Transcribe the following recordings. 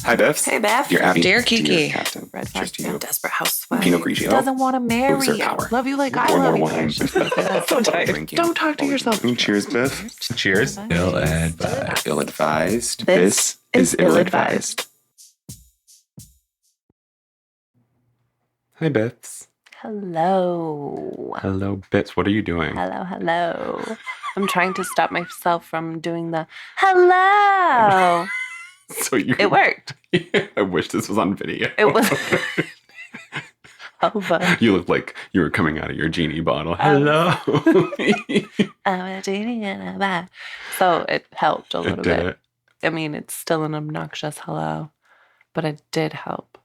Hi, BiFFs. Hey, Beth. Dear Abby. Dear Kiki. Dear Captain. Red Cheers to flag, you. desperate housewife. Pinot Grigio. Doesn't want to marry Loser you. power. Love you like I Pour love more you. wine. So tired. Drinking. Don't talk to yourself. Cheers, BiFF. Cheers. Ill-advised. Ill-advised. This is ill-advised. Hi, BiFFs. Hello. Hello, BiFFs. What are you doing? Hello. I'm trying to stop myself from doing the hello. So It worked. I wish this was on video. It was. Oh, but You looked like you were coming out of your genie bottle. Hello. I'm a genie in a bag. So it helped a little Did bit. it? I mean, it's still an obnoxious hello, but it did help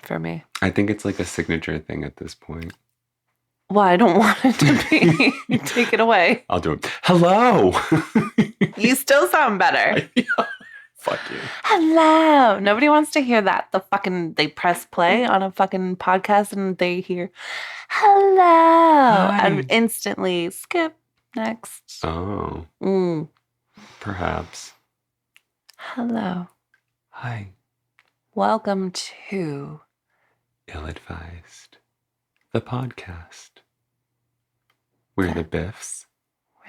for me. I think it's like a signature thing at this point. Well, I don't want it to be. Take it away. I'll do it. Hello. You still sound better. Fuck you. Hello. Nobody wants to hear that. They press play on a fucking podcast and they hear hello and instantly skip next. Oh, perhaps. Hello. Hi. Welcome to Ill-advised. The podcast. We're the BiFFs.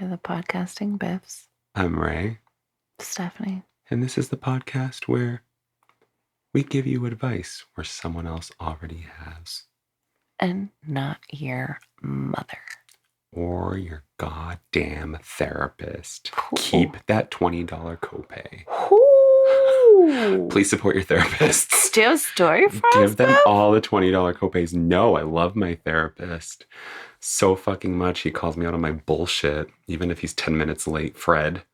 We're the podcasting BiFFs. I'm Ray. Stephanie. And this is the podcast where we give you advice where someone else already has. And not your mother. Or your goddamn therapist. Ooh. Keep that $20 copay. Ooh. Please support your therapists. Do you have a story for us? Give them Beth? all the $20 copays. No, I love my therapist so fucking much. He calls me out on my bullshit, even if he's 10 minutes late. Fred.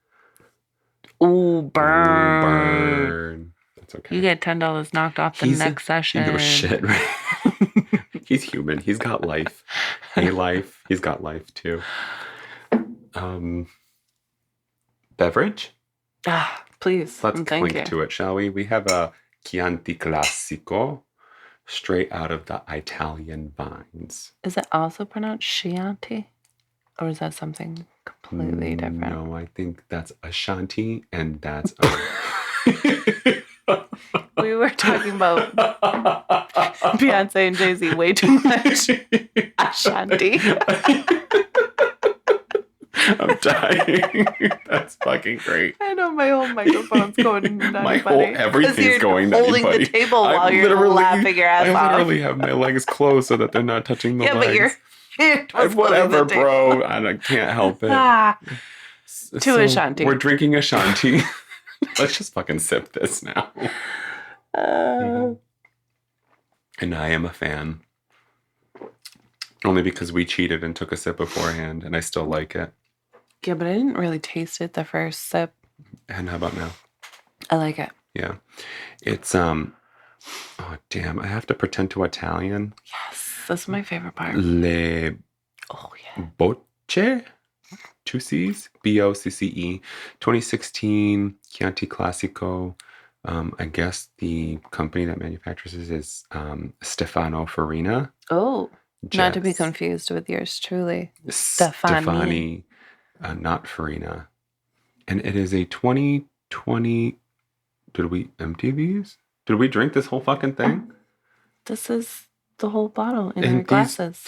Ooh, burn. Ooh, burn. That's okay. You get $10 knocked off the next session. No shit, right? He's human. He's got life. A life. He's got life too. Beverage? Please. Let's and thank clink you. to it, shall we? We have a Chianti Classico, straight out of the Italian vines. Is it also pronounced Chianti? Or is that something completely different? No, I think that's Ashanti, and that's... We were talking about Beyonce and Jay-Z way too much. Ashanti. I'm dying. That's fucking great. I know my whole microphone's going nutty. My whole everything's going nutty, holding buddy. the table while you're laughing your ass off. I literally have my legs closed so that they're not touching the legs. But you're whatever, bro. I can't help it. Ashanti. We're drinking Ashanti. Let's just fucking sip this now. And I am a fan. Only because we cheated and took a sip beforehand, and I still like it. Yeah, but I didn't really taste it the first sip. And how about now? I like it. Yeah. It's, oh, damn. I have to pretend to Italian. Yes. That's my favorite part. Le Bocce? 2 C's? Bocce. 2016 Chianti Classico. I guess the company that manufactures it is Stefano Farina. Oh. Not to be confused with yours truly. Stefani, not Farina. And it is a 2020... Did we empty these? Did we drink this whole fucking thing? This is the whole bottle in our glasses.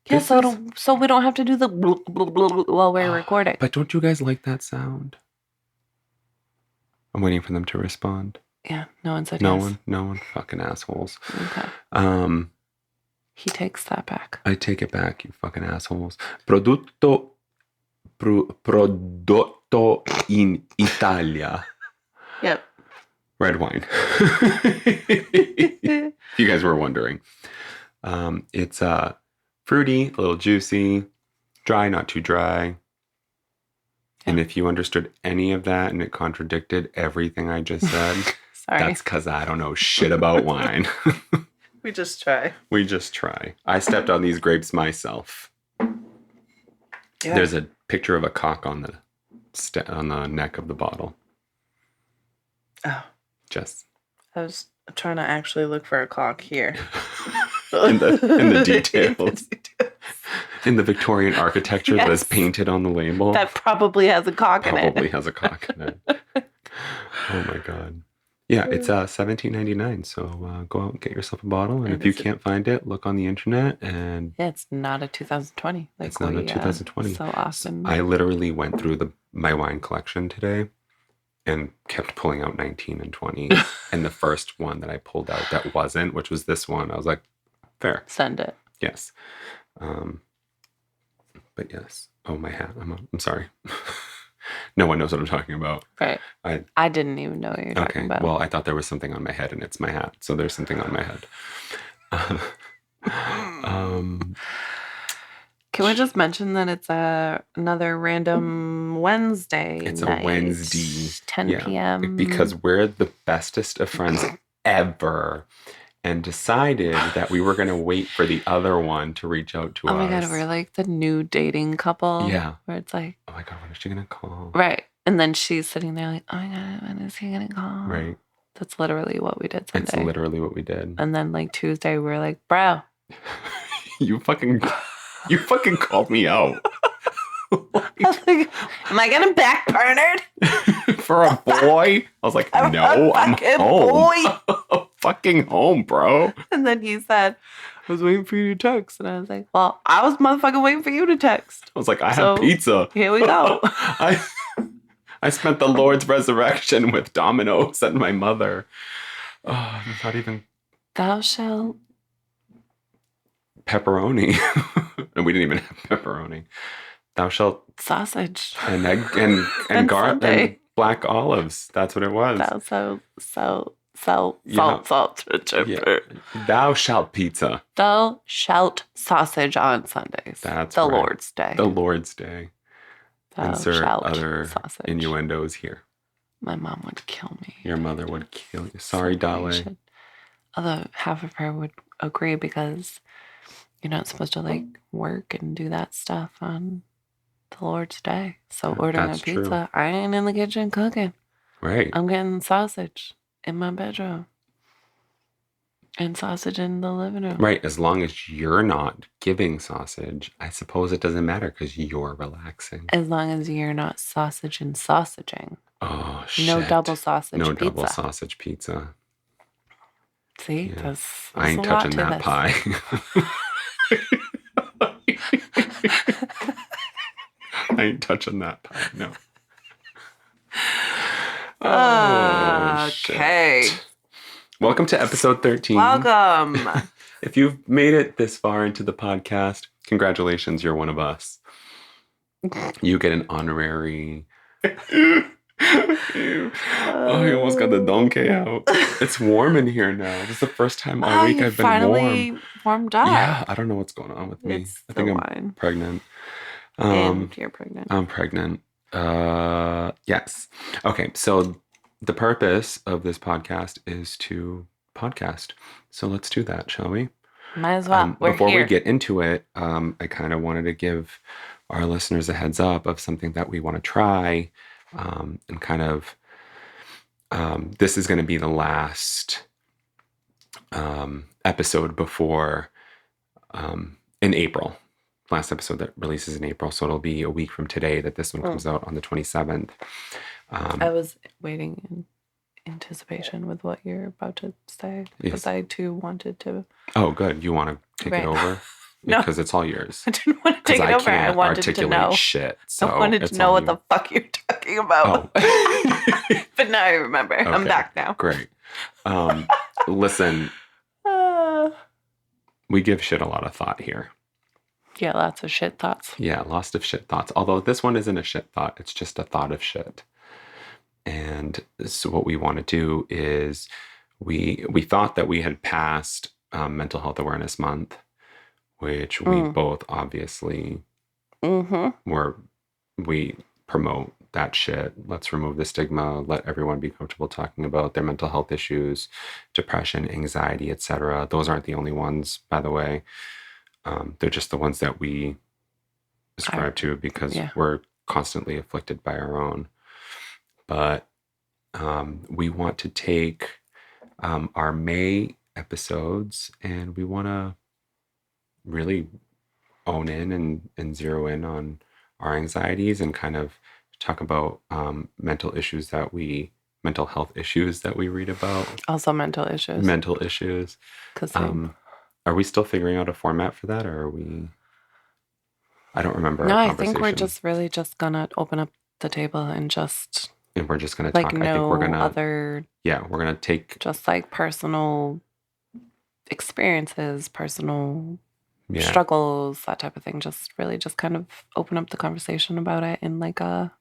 Yeah, so we don't have to do the blah, blah, blah, blah while we're recording. But don't you guys like that sound? I'm waiting for them to respond. Yeah, no one said no yes. No one. Fucking assholes. Okay. He takes that back. I take it back, you fucking assholes. Prodotto in Italia. Yep. Red wine. You guys were wondering. It's fruity, a little juicy, dry, not too dry. And if you understood any of that and it contradicted everything I just said, that's because I don't know shit about wine. We just try. I stepped on these grapes myself. Yeah. There's a picture of a cock on the neck of the bottle. Oh. Just. I was trying to actually look for a cock here. in the details. In the Victorian architecture that is painted on the label. That probably has a cock in it. Probably has a cock in it. Oh my God. Yeah, it's $17.99. So go out and get yourself a bottle. And if you can't find it, look on the internet. And yeah, it's not a 2020. Like it's not a 2020. So often. I literally went through my wine collection today and kept pulling out 19 and 20. And the first one that I pulled out that wasn't, which was this one, I was like, fair. Send it. Yes. But yes. Oh, my hat. I'm sorry. No one knows what I'm talking about. Right. I didn't even know what you're talking about. Well, I thought there was something on my head, and it's my hat. So there's something on my head. Can we just mention that it's another random Wednesday It's night, a Wednesday. 10 p.m. Because we're the bestest of friends ever. And decided that we were going to wait for the other one to reach out to us. Oh my God, we're like the new dating couple. Yeah. Where it's like, oh my God, when is she going to call? Right. And then she's sitting there like, oh my God, when is he going to call? Right. That's literally what we did Sunday. It's literally what we did. And then like Tuesday, we were like, bro. You fucking called me out. I was like, am I getting backburnered? For a boy? I was like, no, I'm home. Boy. Fucking home, bro. And then he said, I was waiting for you to text. And I was like, well, I was motherfucking waiting for you to text. I was like, I have pizza. Here we go. I spent the Lord's resurrection with Domino's and my mother. Oh, not even. Thou shalt. Pepperoni. And we didn't even have pepperoni. Thou shalt. Sausage. And egg and garlic and black olives. That's what it was. Thou salt. Yeah. Thou shalt pizza. Thou shalt sausage on Sundays. That's the right. Lord's Day. The Lord's Day. Thou Insert shalt other sausage. innuendos here. My mom would kill me. Your mother would kill you. Sorry, Dolly. Although half of her would agree because you're not supposed to like work and do that stuff on the Lord's Day. So ordering a pizza, true. I ain't in the kitchen cooking. Right. I'm getting sausage in my bedroom. And sausage in the living room. Right. As long as you're not giving sausage, I suppose it doesn't matter because you're relaxing. As long as you're not sausage and sausaging. Oh, shit. No double sausage pizza. No double sausage pizza. See? Yeah. That's I ain't touching that pie. I ain't touching that pie. No. Oh, okay. Shit. Welcome to episode 13. Welcome. If you've made it this far into the podcast, congratulations, you're one of us. You get an honorary. Oh, you almost got the donkey out. It's warm in here now. This is the first time all week I've been finally warmed up. Yeah, I don't know what's going on with me. I think I'm pregnant. And you're pregnant. I'm pregnant. Yes. Okay, so the purpose of this podcast is to podcast. So let's do that, shall we? Might as well. Before we get into it, I kind of wanted to give our listeners a heads up of something that we want to try. And kind of, this is going to be the last episode before in April. Last episode that releases in April. So it'll be a week from today that this one comes out on the 27th. I was waiting in anticipation with what you're about to say because I too wanted to. Oh, good. You want to take it over? No. Because it's all yours. I didn't want to take it over. I wanted to know. Shit, so I wanted to know what the fuck you're talking about. Oh. But now I remember. Okay. I'm back now. Great. Listen, we give shit a lot of thought here. Yeah, lots of shit thoughts. Yeah, lots of shit thoughts. Although this one isn't a shit thought. It's just a thought of shit. And so what we want to do is we thought that we had passed Mental Health Awareness Month, which we both obviously we promote that shit. Let's remove the stigma. Let everyone be comfortable talking about their mental health issues, depression, anxiety, etc. Those aren't the only ones, by the way. They're just the ones that we ascribe to because we're constantly afflicted by our own. But we want to take our May episodes and we want to really own in and zero in on our anxieties and kind of talk about mental issues that we mental health issues that we read about. Also mental issues. Mental issues. Are we still figuring out a format for that, or are we... I don't remember No, our I think we're just really just going to open up the table and just... And we're just going to talk. I think we're going to... other... Yeah, we're going to take... Just like personal experiences, personal struggles, that type of thing. Just really just kind of open up the conversation about it in like a...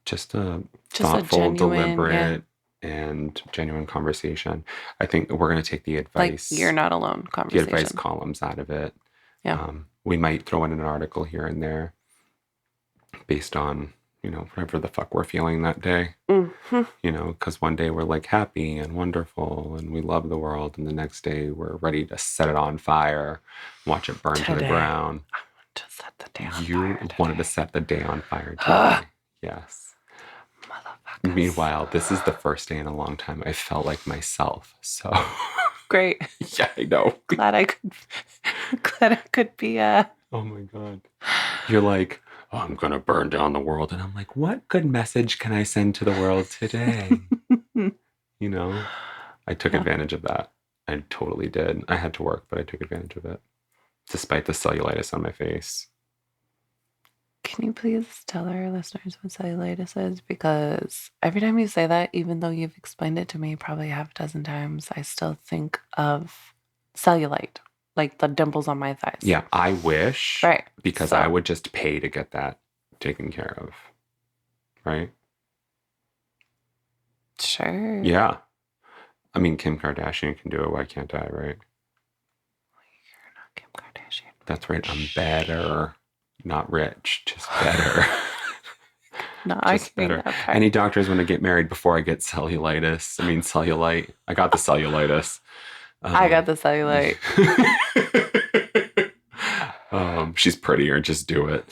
Just a thoughtful, deliberate, and genuine conversation. I think we're going to take the advice... Like, you're not alone conversation. The advice columns out of it. Yeah. We might throw in an article here and there based on, whatever the fuck we're feeling that day. Mm-hmm. Because one day we're like happy and wonderful and we love the world. And the next day we're ready to set it on fire, watch it burn to the ground. I want to set the day on fire. You wanted to set the day on fire today. Yes. Motherfuckers. Meanwhile, this is the first day in a long time I felt like myself. So great. Yeah, I know. Glad I could be Oh my God. You're like, oh, I'm gonna burn down the world. And I'm like, what good message can I send to the world today? I took advantage of that. I totally did. I had to work, but I took advantage of it. Despite the cellulitis on my face. Can you please tell our listeners what cellulitis is? Because every time you say that, even though you've explained it to me probably half a dozen times, I still think of cellulite, like the dimples on my thighs. Yeah, I wish. Right. Because I would just pay to get that taken care of. Right? Sure. Yeah. I mean, Kim Kardashian can do it. Why can't I, right? You're not Kim Kardashian. That's right. I'm better. Not rich, just better. No, I can better. Any doctors want to get married before I get cellulitis? I mean, cellulite. I got the cellulitis. I got the cellulite. She's prettier. Just do it.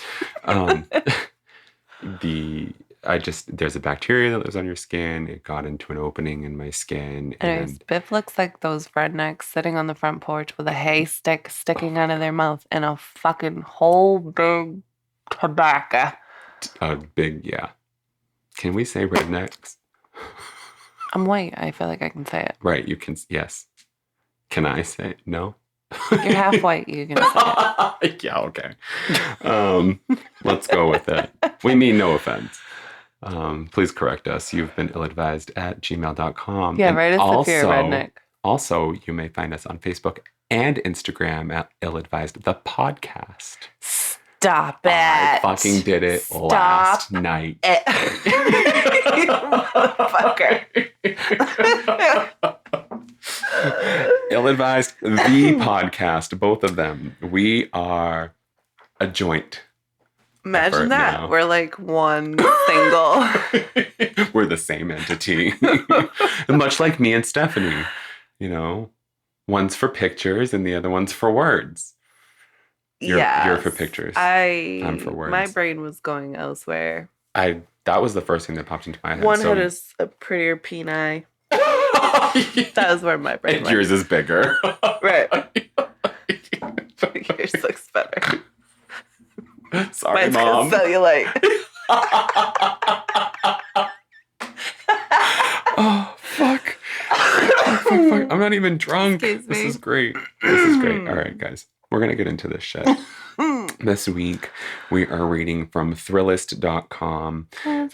There's a bacteria that lives on your skin. It got into an opening in my skin. Anyways, Biff looks like those rednecks sitting on the front porch with a hay stick sticking out of their mouth and a fucking whole big tobacco. A big, yeah. Can we say rednecks? I'm white. I feel like I can say it. Right. You can. Yes. Can I say it? No? You're half white. You can say it. Yeah. Okay. Let's go with it. We mean no offense. Please correct us. You've been illadvised@gmail.com. Yeah, write us if you're a redneck. Also, you may find us on Facebook and Instagram at illadvisedthepodcast. Stop it. I fucking did it last night. You motherfucker. Ill-advised, the podcast, both of them. We are a joint. Imagine that. Now. We're like one single. We're the same entity. Much like me and Stephanie. One's for pictures and the other one's for words. You're for pictures. I'm for words. My brain was going elsewhere. That was the first thing that popped into my head. One had a prettier peni. That was where my brain went. Yours is bigger. Right. Yours looks better. Sorry, Mine's Mom. Cellulite. Oh, fuck. Fuck. I'm not even drunk. This is great. All right, guys. We're going to get into this shit. This week, we are reading from Thrillist.com. Because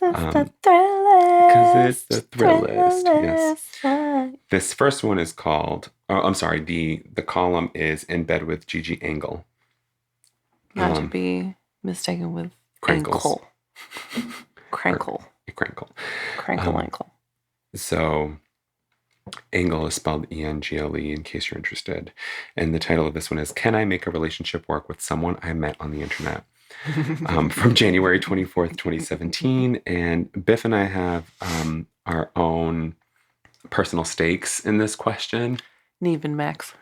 it's the Thrillist. Yes. This first one is called... the column is In Bed with Gigi Engle. Not to be mistaken with Crinkles. Crinkle. Ankle. So... Engle is spelled Engle in case you're interested. And the title of this one is Can I Make a Relationship Work with Someone I Met on the Internet? From January 24th, 2017. And Biff and I have our own personal stakes in this question. Neve and Max.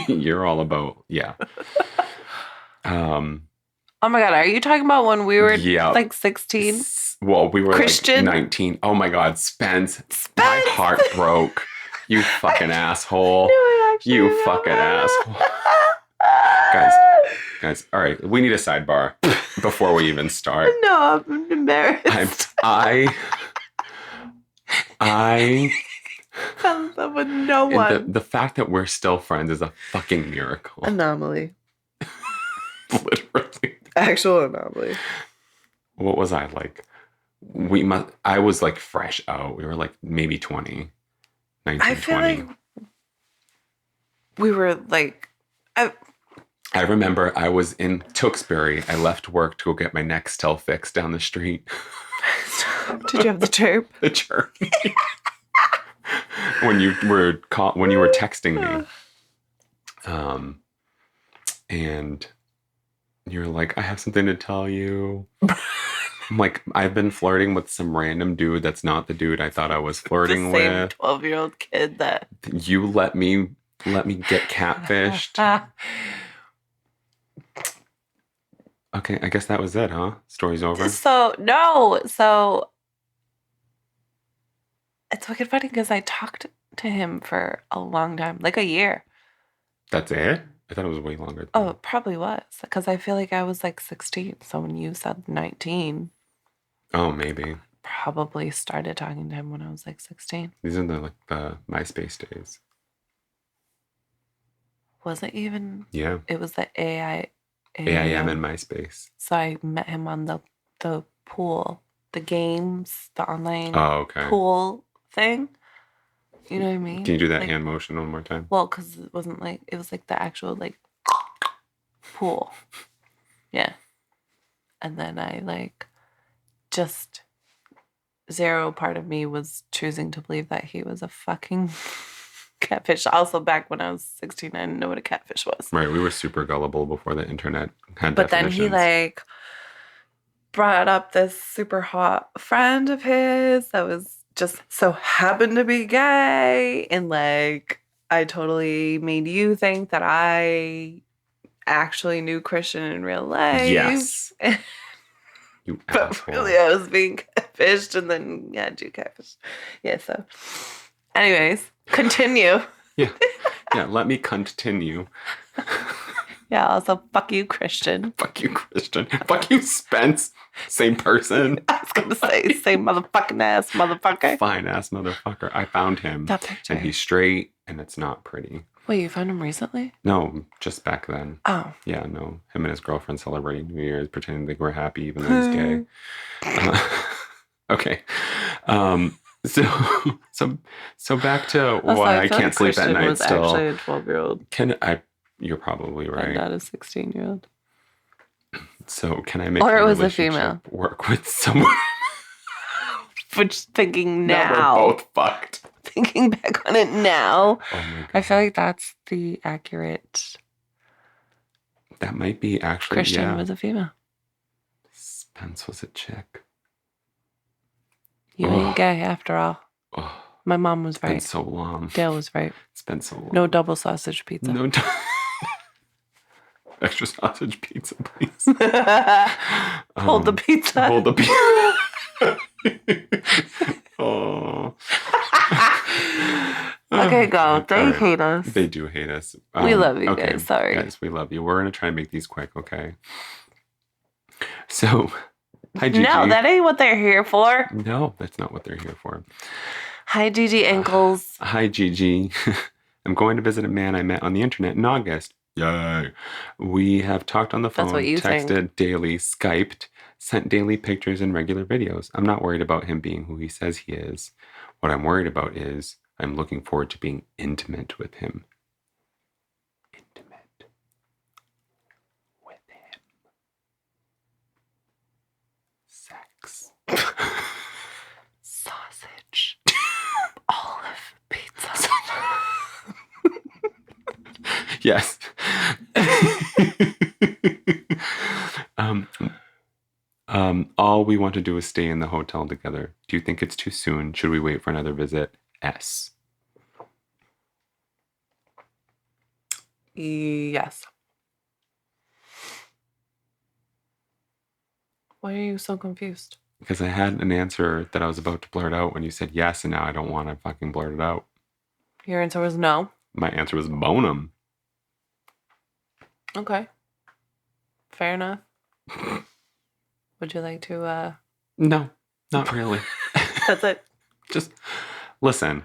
You're all about, yeah. Oh my God, are you talking about when we were like 16? Well, we were Christian? like 19. Oh my God, Spence. My heart broke. You fucking asshole. No, you fucking asshole. Guys, Guys, all right. We need a sidebar before we even start. No, I'm embarrassed. I fell in love with no one. The fact that we're still friends is a fucking miracle. Anomaly. Literally. Actual anomaly. What was I like? I was like fresh out. We were like maybe 20. 19, I feel 20. like we were like... I remember I was in Tewksbury. I left work to go get my Nextel fixed down the street. Did you have the chirp? The chirp. when you were texting me. And you're like, I have something to tell you. I'm like, I've been flirting with some random dude that's not the dude I thought I was flirting with. The same 12-year-old kid that... You let me get catfished. Okay, I guess that was it, huh? Story's over? So it's wicked funny because I talked to him for a long time, like a year. That's it? I thought it was way longer. Oh, it probably was. Because I feel like I was like 16. So when you said 19. Oh, maybe. Probably started talking to him when I was like 16. These are the MySpace days. Was it even? Yeah. It was the AIM and MySpace. So I met him on the pool, the games, the online pool thing. You know what I mean? Can you do that hand motion one more time? Well, because it was like the actual like pool. Yeah. And then I like just zero part of me was choosing to believe that he was a fucking catfish. Also, back when I was 16, I didn't know what a catfish was. Right. We were super gullible before the internet had But definitions. then he like brought up this super hot friend of his that was just so happened to be gay. And like, I totally made you think that I actually knew Christian in real life. Yes. You but asshole. Really, I was being catfished and then, yeah, do catfish. Yeah, so. Anyways, continue. Yeah, let me continue. Yeah, also, fuck you, Christian. Fuck you, Christian. Fuck you, Spence. Same person. I was going to say, same motherfucking ass motherfucker. Fine ass motherfucker. I found him. That picture. And he's straight, and it's not pretty. Wait, you found him recently? No, just back then. Oh. Yeah, no. Him and his girlfriend celebrating New Year's, pretending they were happy, even though he's gay. Okay. So back to why I can't sleep at night was still. Actually a 12-year-old. You're probably right. And not a 16-year-old. So can I make or it was a female work with someone? Which thinking now we're both fucked. Thinking back on it now, oh my God. I feel like that's the accurate. That might be actually. Christian was a female. Spence was a chick. You ain't gay after all. Oh, my mom was right. It's been so long. Dale was right. It's been so long. No double sausage pizza. No. Extra sausage pizza, please. Hold the pizza. Hold the pizza. Oh. Okay, go. They hate us. They do hate us. We love you guys. Sorry. Guys, we love you. We're going to try and make these quick, okay? So, hi, Gigi. No, that ain't what they're here for. No, that's not what they're here for. Hi, Gigi Enkles. Hi, Gigi. I'm going to visit a man I met on the internet in August. Yay. We have talked on the phone, texted daily, Skyped, sent daily pictures and regular videos. I'm not worried about him being who he says he is. What I'm worried about is I'm looking forward to being intimate with him. Intimate with him. Sex. Sausage. Olive pizza. Yes. All we want to do is stay in the hotel together. Do you think it's too soon? Should we wait for another visit? S. Yes. Why are you so confused? Because I had an answer that I was about to blurt out when you said yes, and now I don't want to fucking blurt it out. Your answer was no? My answer was bone 'em. Okay. Fair enough. Would you like to? No, not really. That's it. Just listen.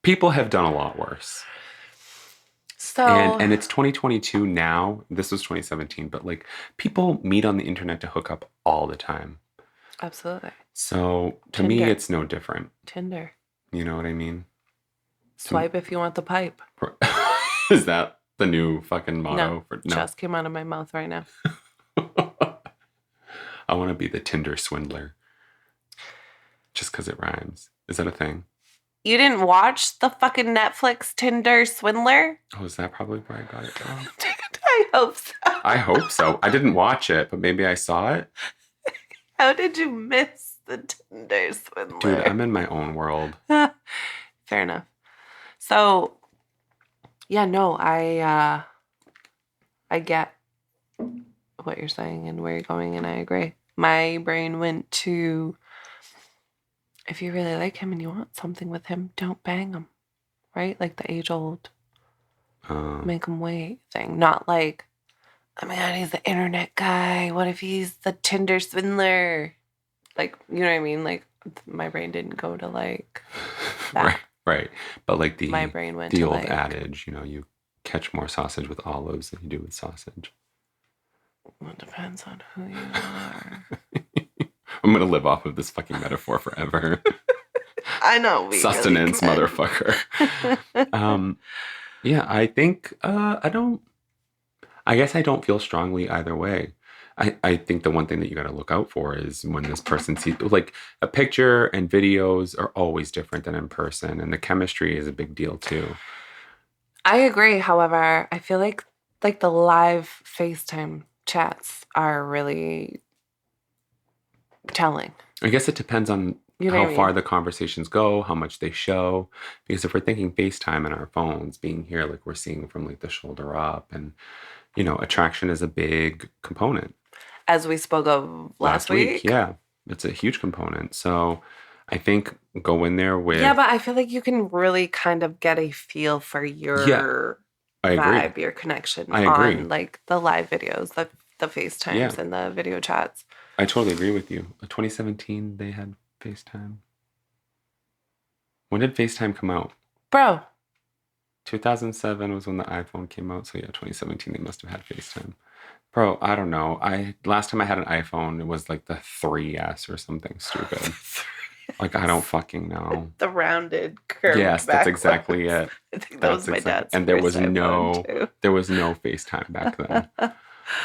People have done a lot worse. So and it's 2022 now. This was 2017, but like people meet on the internet to hook up all the time. Absolutely. So to me, it's no different. Tinder. You know what I mean? Swipe if you want the pipe. Is that the new fucking motto? No, just came out of my mouth right now. I want to be the Tinder swindler. Just because it rhymes. Is that a thing? You didn't watch the fucking Netflix Tinder swindler? Oh, is that probably where I got it from? I hope so. I hope so. I didn't watch it, but maybe I saw it. How did you miss the Tinder swindler? Dude, I'm in my own world. Fair enough. So, yeah, no, I get what you're saying and where you're going, and I agree. My brain went to, if you really like him and you want something with him, don't bang him, right? Like the age-old make him wait thing. Not like, oh my God, he's the internet guy. What if he's the Tinder swindler? Like, you know what I mean? Like, my brain didn't go to like that. Right. But like my brain went the to old like, adage, you know, you catch more sausage with olives than you do with sausage. Well, it depends on who you are. I'm going to live off of this fucking metaphor forever. I know. Sustenance, really motherfucker. Yeah, I think, I guess I don't feel strongly either way. I think the one thing that you got to look out for is when this person sees, like a picture and videos are always different than in person. And the chemistry is a big deal too. I agree. However, I feel like the live FaceTime chats are really telling. I guess it depends on how far the conversations go, how much they show. Because if we're thinking FaceTime and our phones being here, like we're seeing from like the shoulder up, and you know, attraction is a big component. As we spoke of last week. Yeah, it's a huge component. So I think go in there with... Yeah, but I feel like you can really kind of get a feel for your vibe, your connection on like the live videos, the FaceTimes and the video chats. I totally agree with you. 2017, they had FaceTime. When did FaceTime come out? Bro. 2007 was when the iPhone came out. So yeah, 2017, they must have had FaceTime. Bro, I don't know. Last time I had an iPhone, it was like the 3S or something stupid. Like, I don't fucking know. The rounded curve. Yes, that's exactly it. I think that was my dad's. And there was no FaceTime back then.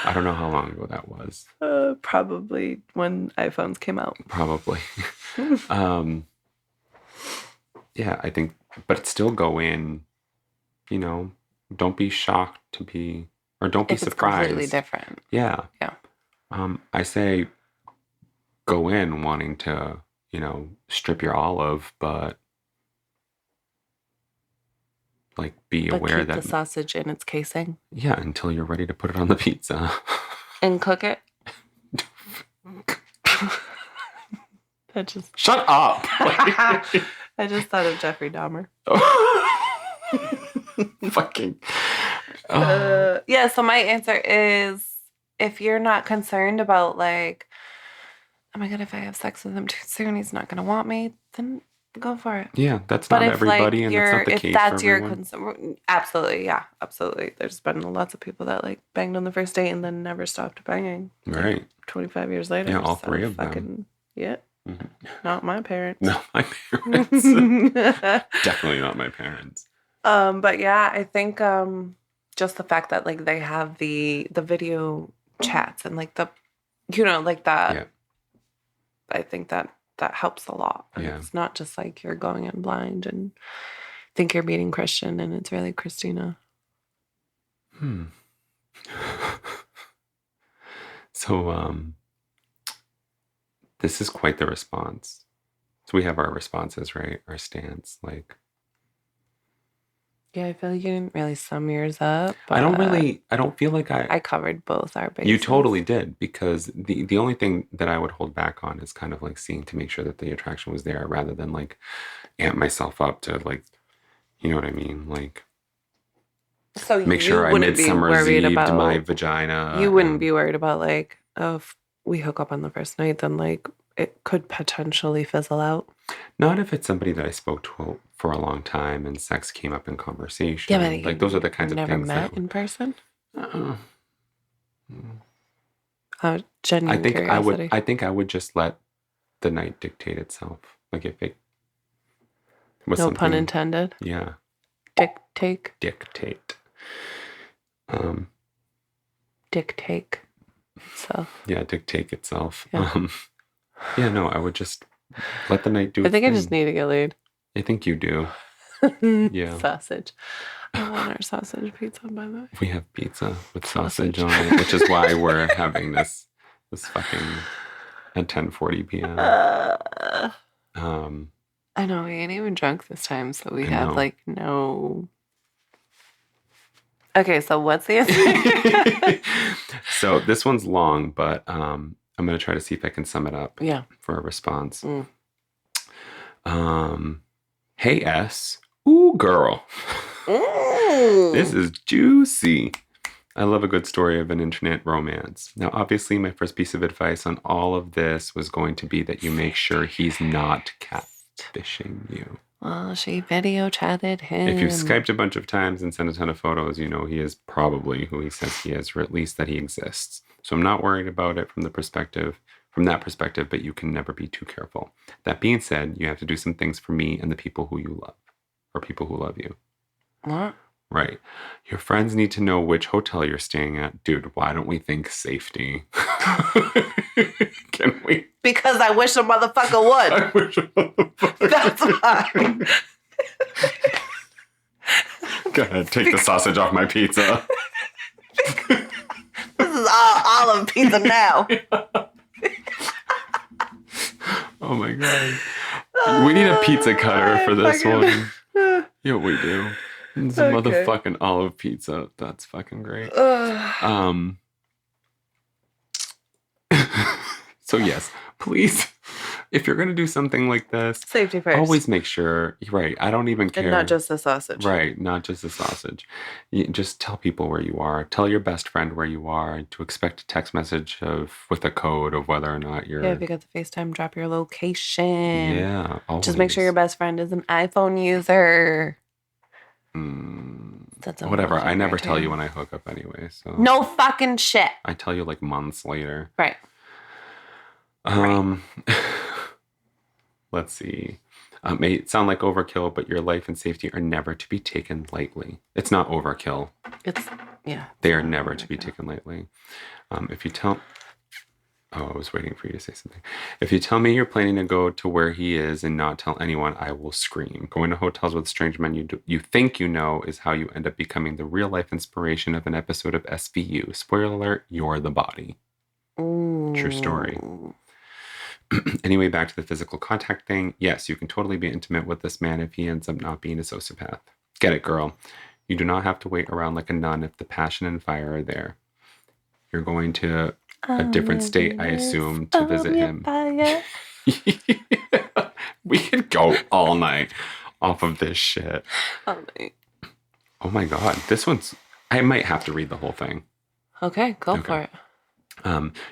I don't know how long ago that was. Probably when iPhones came out. Probably. Yeah, I think, but still go in, you know, don't be shocked to be, or don't be surprised. It's completely different. Yeah. Yeah. I say go in wanting to, you know, strip your olive, but like be aware that the sausage in its casing. Yeah, until you're ready to put it on the pizza. And cook it. That just shut up. I just thought of Jeffrey Dahmer. Fucking. Yeah, so my answer is, if you're not concerned about like, oh my God, if I have sex with him too soon, he's not going to want me, then go for it. Yeah, that's not everybody, and that's not the case for everyone. If that's your concern, absolutely, yeah, absolutely. There's been lots of people that like banged on the first date and then never stopped banging. Right. Like 25 years later. Yeah, all three of them. Yeah. Mm-hmm. Not my parents. Not my parents. Definitely not my parents. But yeah, I think just the fact that like they have the video chats and like the, you know, like that. Yeah. I think that helps a lot. And it's not just like you're going in blind and think you're meeting Christian and it's really Christina. So this is quite the response. So we have our responses, right? Our stance, like. Yeah, I feel like you didn't really sum yours up. I don't feel like I covered both our bases. You totally did, because the only thing that I would hold back on is kind of like seeing to make sure that the attraction was there, rather than like amp myself up to like, you know what I mean? Like So make sure I midsummer-zeeved my vagina. You wouldn't be worried about, like, oh, if we hook up on the first night, then, like, it could potentially fizzle out. Not if it's somebody that I spoke to for a long time and sex came up in conversation. Yeah, but like, those are the kinds of things never met in person? Genuine curiosity. I think I would just let the night dictate itself. Like, if it was no pun intended. Yeah. Dictate. Dictate itself. Yeah, dictate itself. Yeah. Yeah, no, I would just let the night do its I think thing. I just need to get laid. I think you do. Yeah. Sausage. I want our sausage pizza, by the way. We have pizza with sausage on it, which is why we're having this fucking at 10:40 p.m. I know, we ain't even drunk this time, so we have like no. Okay, so what's the answer? So this one's long, but I'm gonna try to see if I can sum it up. Yeah. For a response. Hey S. Ooh, girl. This is juicy. I love a good story of an internet romance. Now, obviously, my first piece of advice on all of this was going to be that you make sure he's not catfishing you. Well, she video chatted him. If you've Skyped a bunch of times and sent a ton of photos, you know he is probably who he says he is, or at least that he exists. So I'm not worried about it from that perspective, but you can never be too careful. That being said, you have to do some things for me and the people who you love, or people who love you. What? Right. Your friends need to know which hotel you're staying at. Dude, why don't we think safety? Can we? Because I wish a motherfucker would. I wish a motherfucker. That's why. Go ahead, take the sausage off my pizza. This is all olive pizza now. Oh my god. We need a pizza cutter for this one. Yeah, we do. It's a motherfucking olive pizza. That's fucking great. So yes, please, if you're going to do something like this, safety first. Always make sure, right, I don't even care. And not just the sausage. Right, not just the sausage. You just tell people where you are. Tell your best friend where you are. To expect a text message with a code of whether or not you're... Yeah, if you got the FaceTime, drop your location. Yeah, always. Just make sure your best friend is an iPhone user. Whatever, I never tell you when I hook up anyway, so... No fucking shit. I tell you like months later. Right. Let's see. May sound like overkill, but your life and safety are never to be taken lightly. It's not overkill. They are never to be taken lightly. If you tell... Oh, I was waiting for you to say something. If you tell me you're planning to go to where he is and not tell anyone, I will scream. Going to hotels with strange men you think you know is how you end up becoming the real-life inspiration of an episode of SVU. Spoiler alert, you're the body. Ooh. True story. Anyway, back to the physical contact thing. Yes, you can totally be intimate with this man if he ends up not being a sociopath. Get it, girl. You do not have to wait around like a nun if the passion and fire are there. You're going to a different state, I assume, to visit him. We could go all night off of this shit. All night. Oh my god, this one's... I might have to read the whole thing. Okay, go for it.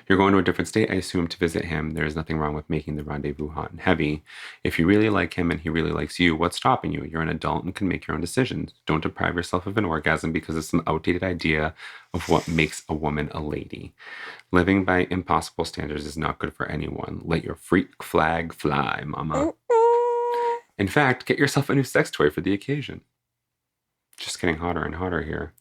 You're going to a different state, I assume, to visit him. There's nothing wrong with making the rendezvous hot and heavy. If you really like him and he really likes you, what's stopping you? You're an adult and can make your own decisions. Don't deprive yourself of an orgasm because of some outdated idea of what makes a woman a lady. Living by impossible standards is not good for anyone. Let your freak flag fly, mama. In fact, get yourself a new sex toy for the occasion. Just getting hotter and hotter here.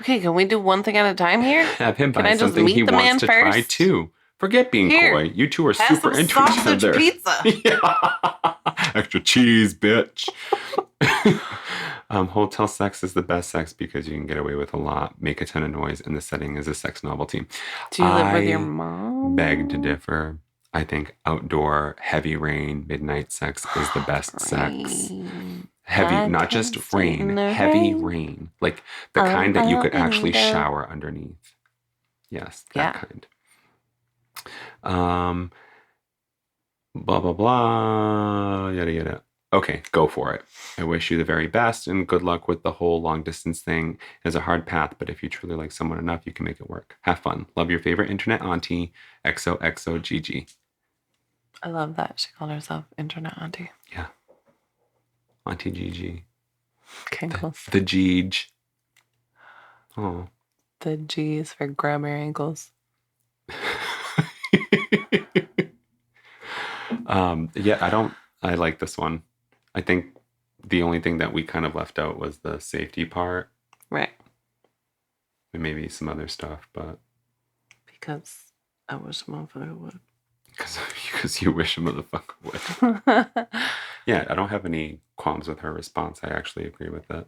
Okay, can we do one thing at a time here? Have him buy something he wants to try too. Forget being coy. You two are super into each other. Pizza. Yeah. Extra cheese, bitch. Hotel sex is the best sex because you can get away with a lot, make a ton of noise, and the setting is a sex novelty. Do you live with your mom? Beg to differ. I think outdoor, heavy rain, midnight sex is the best sex. Heavy, not just rain, heavy rain. Like the kind that you could actually shower underneath. Yes, that kind. Blah, blah, blah, yada, yada. Okay, go for it. I wish you the very best and good luck with the whole long distance thing. It's a hard path, but if you truly like someone enough, you can make it work. Have fun. Love your favorite internet auntie, XOXO Gigi. I love that she called herself internet auntie. Yeah. Auntie Gigi. Kinkles. The Gigi. Oh. The G is for grab your ankles. Yeah, I like this one. I think the only thing that we kind of left out was the safety part. Right. And maybe some other stuff, but. Because I wish a motherfucker would. Because you wish a motherfucker would. Yeah, I don't have any qualms with her response. I actually agree with it.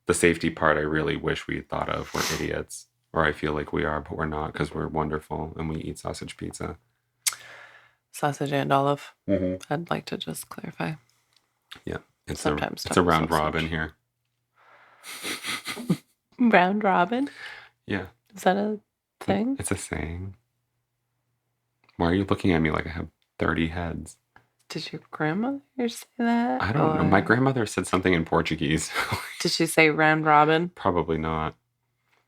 The safety part, I really wish we thought of. We're idiots. Or I feel like we are, but we're not because we're wonderful and we eat sausage pizza. Sausage and olive. Mm-hmm. I'd like to just clarify. Yeah. It's a round robin here. Round robin? Yeah. Is that a thing? It's a saying. Why are you looking at me like I have 30 heads? Did your grandmother say that? I don't know. My grandmother said something in Portuguese. Did she say round robin? Probably not.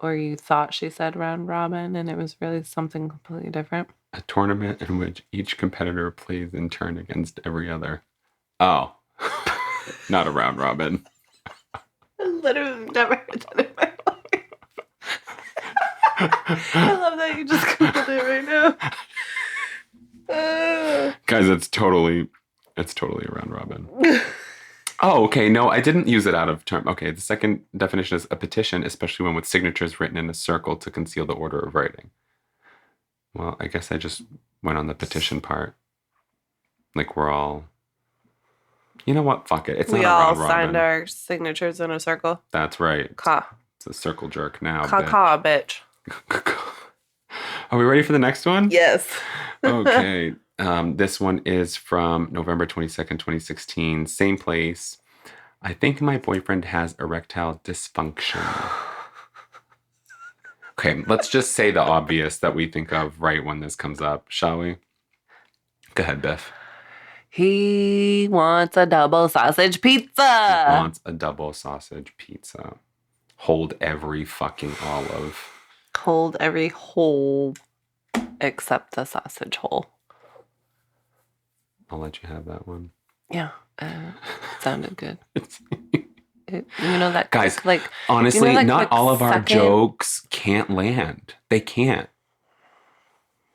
Or you thought she said round robin and it was really something completely different? A tournament in which each competitor plays in turn against every other. Oh. Not a round robin. I literally never heard that in my life. I love that you just googled it right now. Guys, it's totally a round robin. Oh, okay. No, I didn't use it out of term. Okay, the second definition is a petition, especially one with signatures written in a circle to conceal the order of writing. Well, I guess I just went on the petition part. Like we're all... You know what? Fuck it. It's not a round robin. We all signed our signatures in a circle. That's right. Ka. It's a circle jerk now, Ka, bitch. Are we ready for the next one? Yes. Okay. This one is from November 22nd, 2016. Same place. I think my boyfriend has erectile dysfunction. Okay, let's just say the obvious that we think of right when this comes up, shall we? Go ahead, Biff. He wants a double sausage pizza. He wants a double sausage pizza. Hold every fucking olive. Hold every hole except the sausage hole. I'll let you have that one. Yeah, sounded good. You know that, guys. Like honestly, not all of our jokes can't land. They can't.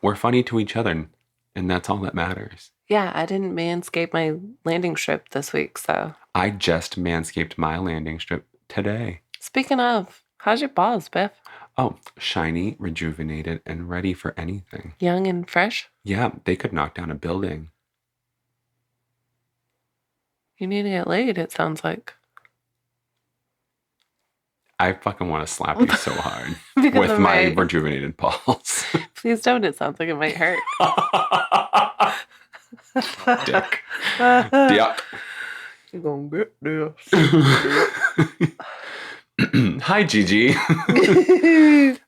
We're funny to each other, and that's all that matters. Yeah, I didn't manscape my landing strip this week, so I just manscaped my landing strip today. Speaking of, how's your balls, Biff? Oh, shiny, rejuvenated, and ready for anything. Young and fresh? Yeah, they could knock down a building. You need to get laid, it sounds like. I fucking want to slap you so hard with my rejuvenated balls. Please don't. It sounds like it might hurt. Dick. Yuck. You're going to get this. Hi, Gigi.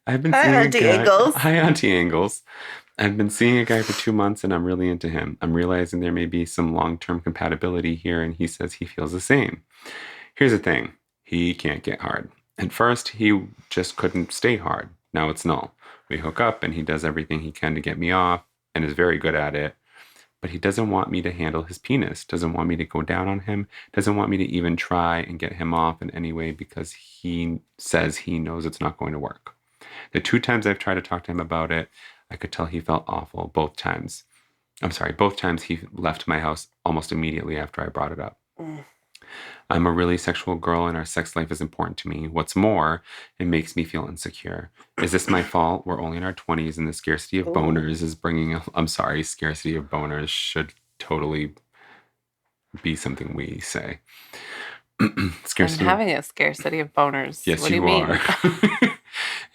I've been seeing Auntie Engles. Hi, Auntie Engles. I've been seeing a guy for 2 months and I'm really into him. I'm realizing there may be some long-term compatibility here and he says he feels the same. Here's the thing. He can't get hard. At first, he just couldn't stay hard. Now it's null. We hook up and he does everything he can to get me off and is very good at it. But he doesn't want me to handle his penis, doesn't want me to go down on him, doesn't want me to even try and get him off in any way because he says he knows it's not going to work. The 2 times I've tried to talk to him about it, I could tell he felt awful both times. Both times he left my house almost immediately after I brought it up. I'm a really sexual girl and our sex life is important to me. What's more, it makes me feel insecure. Is this my fault? We're only in our 20s and the scarcity of boners is bringing... scarcity of boners should totally be something we say. Scarcity. I'm having a scarcity of boners. Yes, what do you are.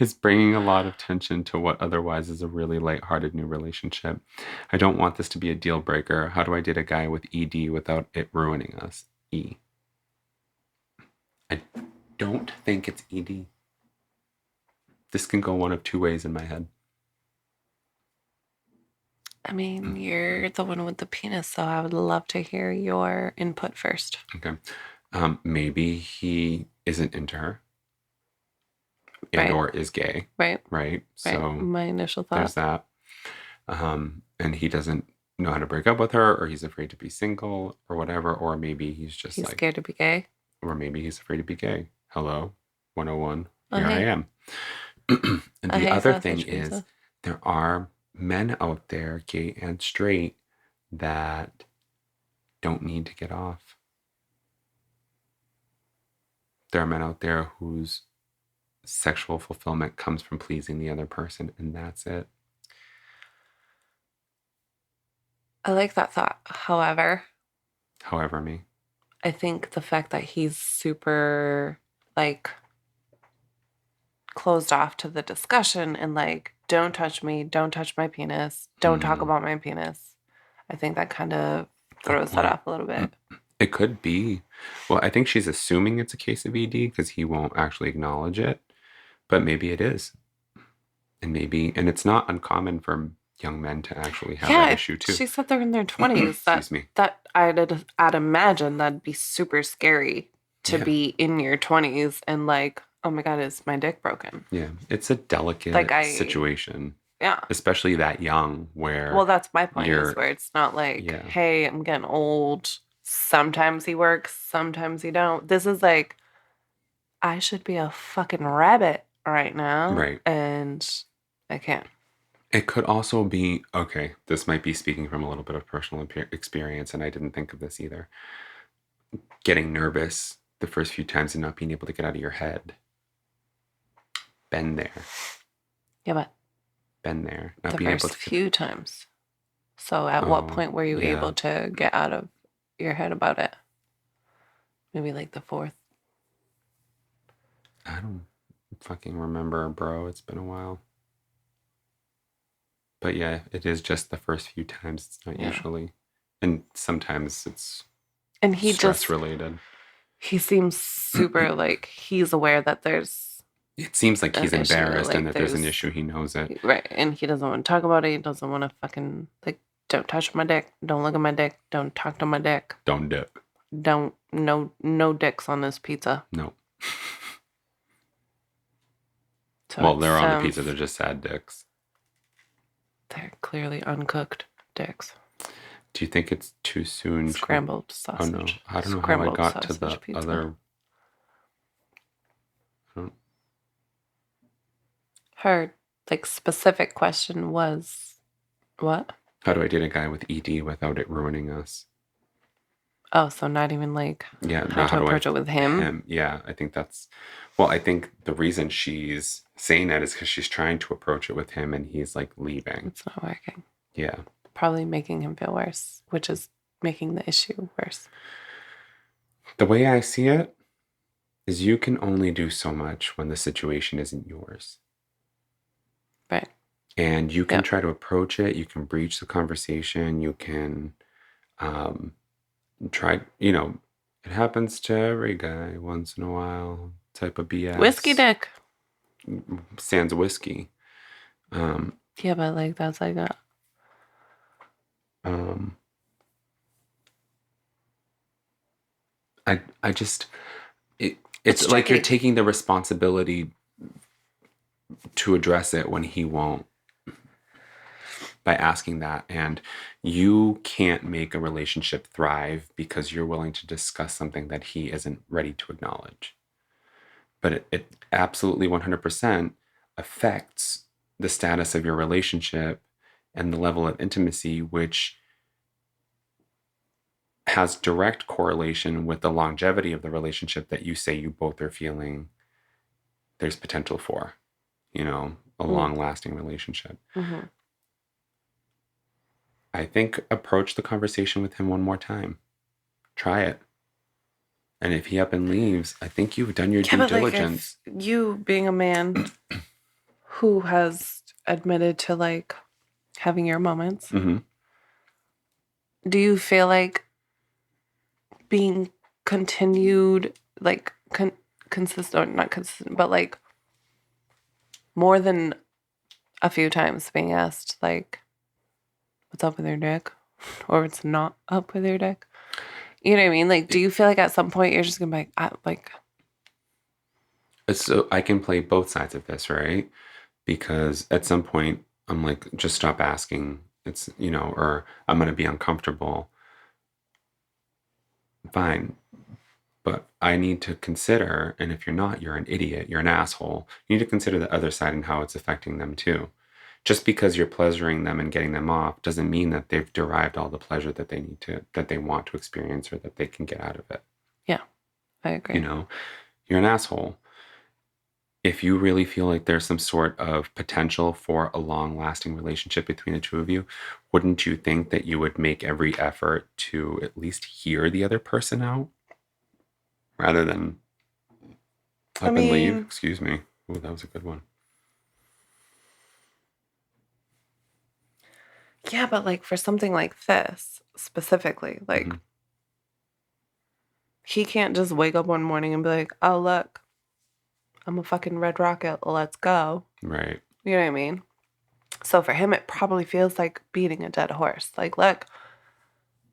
It's bringing a lot of tension to what otherwise is a really lighthearted new relationship. I don't want this to be a deal breaker. How do I date a guy with ED without it ruining us? I don't think it's ED. This can go one of 2 ways in my head. I mean, you're the one with the penis, so I would love to hear your input first. Okay. Maybe he isn't into her. And or is gay. Right. So my initial thought. There's that. And he doesn't know how to break up with her, or he's afraid to be single or whatever, or maybe he's scared to be gay. Or maybe he's afraid to be gay. Hello, 101. Here I am. And the other thing is, there are men out there, gay and straight, that don't need to get off. There are men out there whose sexual fulfillment comes from pleasing the other person, and that's it. I like that thought. However me. I think the fact that he's super, like, closed off to the discussion and, like, don't touch me, don't touch my penis, don't talk about my penis. I think that kind of throws that off a little bit. It could be. Well, I think she's assuming it's a case of ED because he won't actually acknowledge it. But maybe it is. And it's not uncommon for young men to actually have that issue too. She said they're in their 20s. Excuse me. That I'd imagine that'd be super scary to be in your 20s and like, oh my God, is my dick broken? Yeah. It's a delicate situation. Yeah. Especially that young where... Well, that's my point is where it's not like, hey, I'm getting old. Sometimes he works, sometimes he don't. This is like, I should be a fucking rabbit right now. Right. And I can't. It could also be, okay, this might be speaking from a little bit of personal experience, and I didn't think of this either. Getting nervous the first few times and not being able to get out of your head. Been there. Yeah, but... Been there. Not the being first able to few times. So at what point were you able to get out of your head about it? Maybe like the fourth? I don't fucking remember, bro. It's been a while. But yeah, it is just the first few times. It's not usually. And sometimes it's stress related. He seems super like he's aware that there's... It seems like he's embarrassed and that there's an issue. He knows it. Right. And he doesn't want to talk about it. He doesn't want to fucking, like, don't touch my dick. Don't look at my dick. Don't talk to my dick. Don't dick. No dicks on this pizza. No. So well, they're on the pizza. They're just sad dicks. They're clearly uncooked dicks. Do you think it's too soon? Scrambled sausage. Oh, no. I don't know how I got to the pizza. Other... Her, like, specific question was, what? How do I date a guy with ED without it ruining us? Oh, so not even, like, how to approach it with him? Yeah, I think that's... Well, I think the reason she's saying that is because she's trying to approach it with him and he's, like, leaving. It's not working. Yeah. Probably making him feel worse, which is making the issue worse. The way I see it is you can only do so much when the situation isn't yours. Right. And you can try to approach it. You can breach the conversation. You can try, it happens to every guy once in a while type of BS. Whiskey dick. Sans whiskey. Yeah, but like that's like a... I just... It's like you're taking the responsibility to address it when he won't by asking that. And you can't make a relationship thrive because you're willing to discuss something that he isn't ready to acknowledge. But it absolutely 100% affects the status of your relationship and the level of intimacy, which has direct correlation with the longevity of the relationship that you say you both are feeling there's potential for. A long-lasting relationship. Mm-hmm. I think approach the conversation with him one more time. Try it. And if he up and leaves, I think you've done your due diligence. Like you being a man who has admitted to like having your moments, mm-hmm. Do you feel like being continued, like consistent, or not consistent, but like more than a few times being asked, like, what's up with your dick, or what's not up with your dick. You know what I mean? Like, do you feel like at some point you're just gonna be like, So I can play both sides of this, right? Because at some point I'm like, just stop asking. It's, or I'm going to be uncomfortable. Fine. But I need to consider, and if you're not, you're an idiot, you're an asshole. You need to consider the other side and how it's affecting them too. Just because you're pleasuring them and getting them off doesn't mean that they've derived all the pleasure that they want to experience or that they can get out of it. Yeah, I agree. You're an asshole. If you really feel like there's some sort of potential for a long-lasting relationship between the two of you, wouldn't you think that you would make every effort to at least hear the other person out rather than up and leave? Excuse me. Oh, that was a good one. Yeah, but like for something like this specifically, like he can't just wake up one morning and be like, oh, look, I'm a fucking red rocket. Let's go. Right. You know what I mean? So for him, it probably feels like beating a dead horse. Like, look,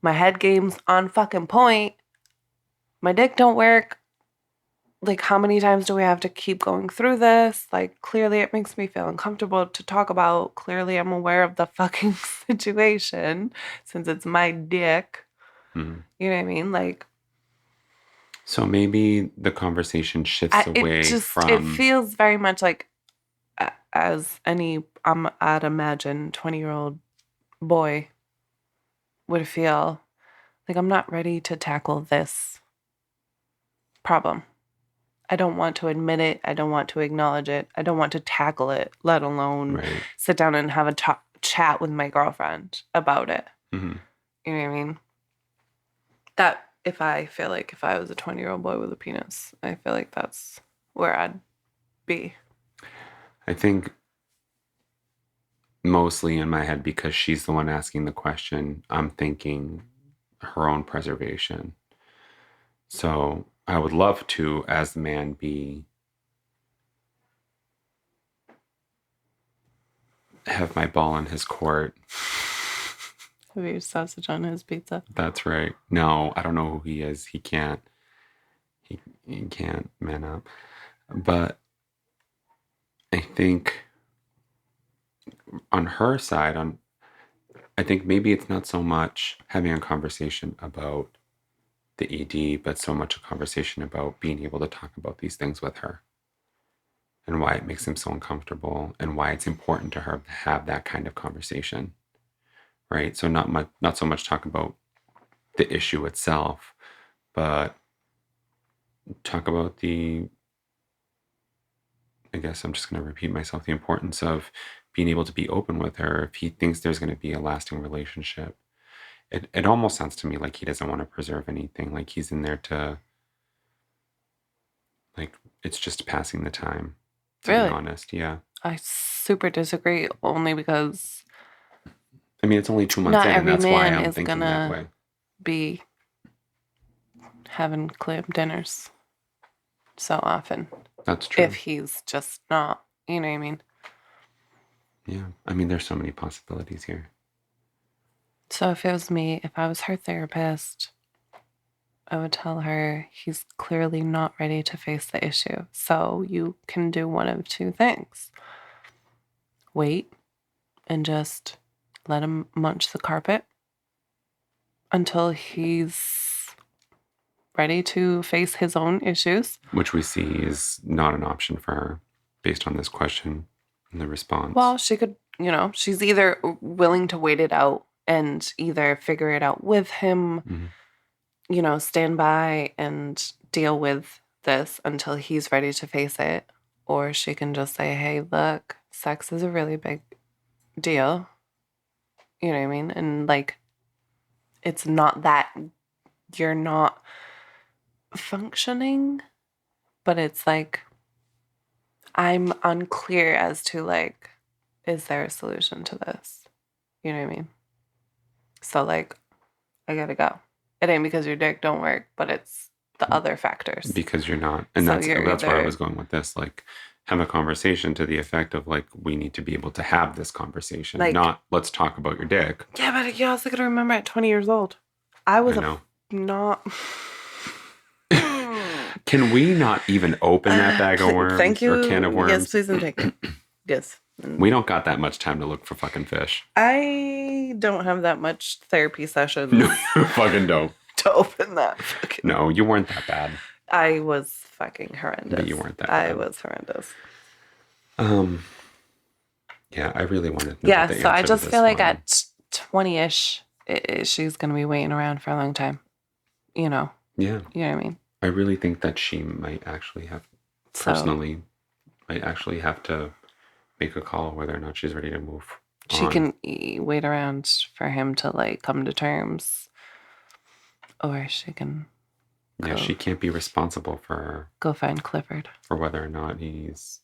my head game's on fucking point. My dick don't work. Like, how many times do we have to keep going through this? Like, clearly it makes me feel uncomfortable to talk about. Clearly I'm aware of the fucking situation since it's my dick. You know what I mean? Like, so maybe the conversation shifts away from... It feels very much like as I'd imagine 20-year-old boy would feel like, I'm not ready to tackle this problem. I don't want to admit it. I don't want to acknowledge it. I don't want to tackle it, let alone sit down and have a chat with my girlfriend about it. You know what I mean? That if I was a 20-year-old boy with a penis, I feel like that's where I'd be. I think mostly in my head, because she's the one asking the question, I'm thinking her own preservation. So I would love to, as the man, have my ball in his court. Have you sausage on his pizza? That's right. No, I don't know who he is. He can't man up. But I think on her side, I think maybe it's not so much having a conversation about the ED, but so much a conversation about being able to talk about these things with her and why it makes him so uncomfortable and why it's important to her to have that kind of conversation, right? So not so much talk about the issue itself, but talk about I guess I'm just going to repeat myself, the importance of being able to be open with her if he thinks there's going to be a lasting relationship. It almost sounds to me like he doesn't want to preserve anything, like he's in there to, like, it's just passing the time, to be honest. Yeah. I super disagree, only because I mean, it's only 2 months in, and that's why I'm thinking that way. Be having clam dinners so often. That's true. If he's just not, you know what I mean? Yeah. I mean, there's so many possibilities here. So if it was me, if I was her therapist, I would tell her he's clearly not ready to face the issue. So you can do one of two things. Wait and just let him munch the carpet until he's ready to face his own issues. Which we see is not an option for her based on this question and the response. Well, she could, she's either willing to wait it out and either figure it out with him, stand by and deal with this until he's ready to face it. Or she can just say, hey, look, sex is a really big deal. You know what I mean? And like, it's not that you're not functioning, but it's like, I'm unclear as to like, is there a solution to this? You know what I mean? So like, I gotta go. It ain't because your dick don't work, but it's the other factors. Because you're not. And so that's where I was going with this. Like, have a conversation to the effect of, like, we need to be able to have this conversation, like, not let's talk about your dick. Yeah, but you also got to remember at 20 years old, I was not... Can we not even open that bag of worms? Thank you. Or can of worms? Yes, please and thank you. Yes. We don't got that much time to look for fucking fish. I don't have that much therapy sessions. No, you fucking don't. To open that fucking... No, you weren't that bad. I was fucking horrendous. But you weren't that bad. I was horrendous. Yeah, I really wanted to know. Yeah, so I just feel like at 20-ish, she's going to be waiting around for a long time. You know? Yeah. You know what I mean? I really think that she might actually have, personally, might actually have to make a call whether or not she's ready to move on. She can wait around for him to, like, come to terms. Or she can... Yeah, she can't be responsible for... Go find Clifford. For whether or not he's...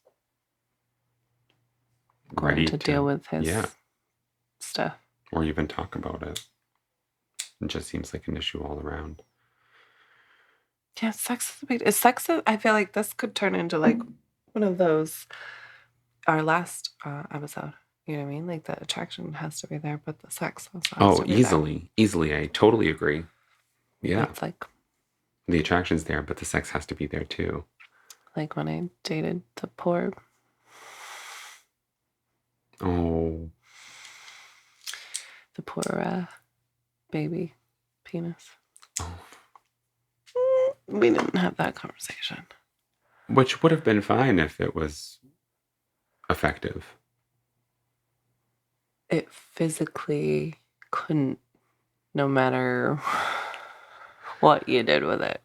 ready to deal with his stuff. Or even talk about it. It just seems like an issue all around. Yeah, sex is a big... I feel like this could turn into, like, one of those... Our last episode. You know what I mean? Like, the attraction has to be there, but the sex also has to be easily. There. Easily. I totally agree. Yeah. It's like... The attraction's there, but the sex has to be there, too. Like when I dated the poor... Oh. The poor baby penis. Oh. We didn't have that conversation. Which would have been fine if it was effective. It physically couldn't, no matter what you did with it.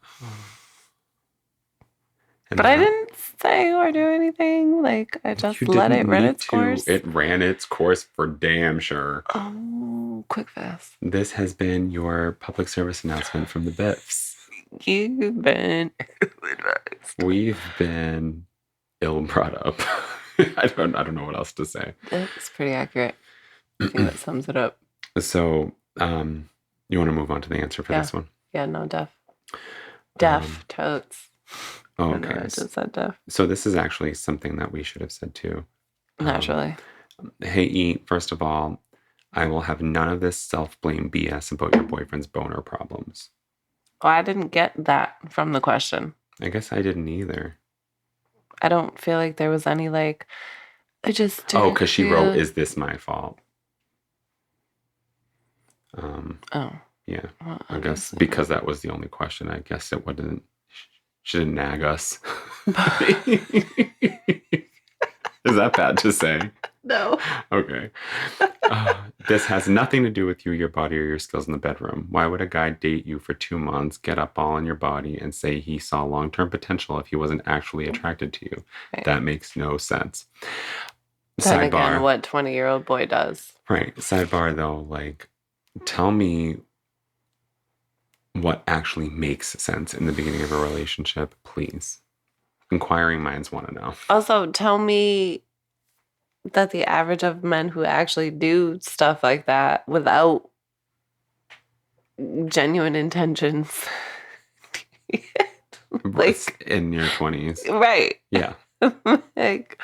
But I didn't say or do anything. Like, I just let it run its course. It ran its course for damn sure. Oh, quick fast. This has been your public service announcement from the BiFFs. You've been ill-advised. We've been ill brought up. I don't know what else to say. It's pretty accurate. I think that sums it up. So, you want to move on to the answer for this one? Yeah, no, deaf totes. Oh, okay. I just said deaf. So this is actually something that we should have said too. Naturally. Hey, E, first of all, I will have none of this self-blame BS about your boyfriend's boner problems. Oh, I didn't get that from the question. I guess I didn't either. I don't feel like there was any, like, I just didn't because she wrote, "Is this my fault?" Yeah. Well, I guess because that was the only question. I guess it wouldn't. She didn't nag us. Is that bad to say? No. Okay. This has nothing to do with you, your body, or your skills in the bedroom. Why would a guy date you for 2 months, get up all in your body, and say he saw long-term potential if he wasn't actually attracted to you? Right. That makes no sense. Then again, what 20-year-old boy does. Right. Sidebar, though, like, tell me what actually makes sense in the beginning of a relationship, please. Inquiring minds want to know. Also, tell me that the average of men who actually do stuff like that without genuine intentions. Like in your 20s. Right. Yeah. Like,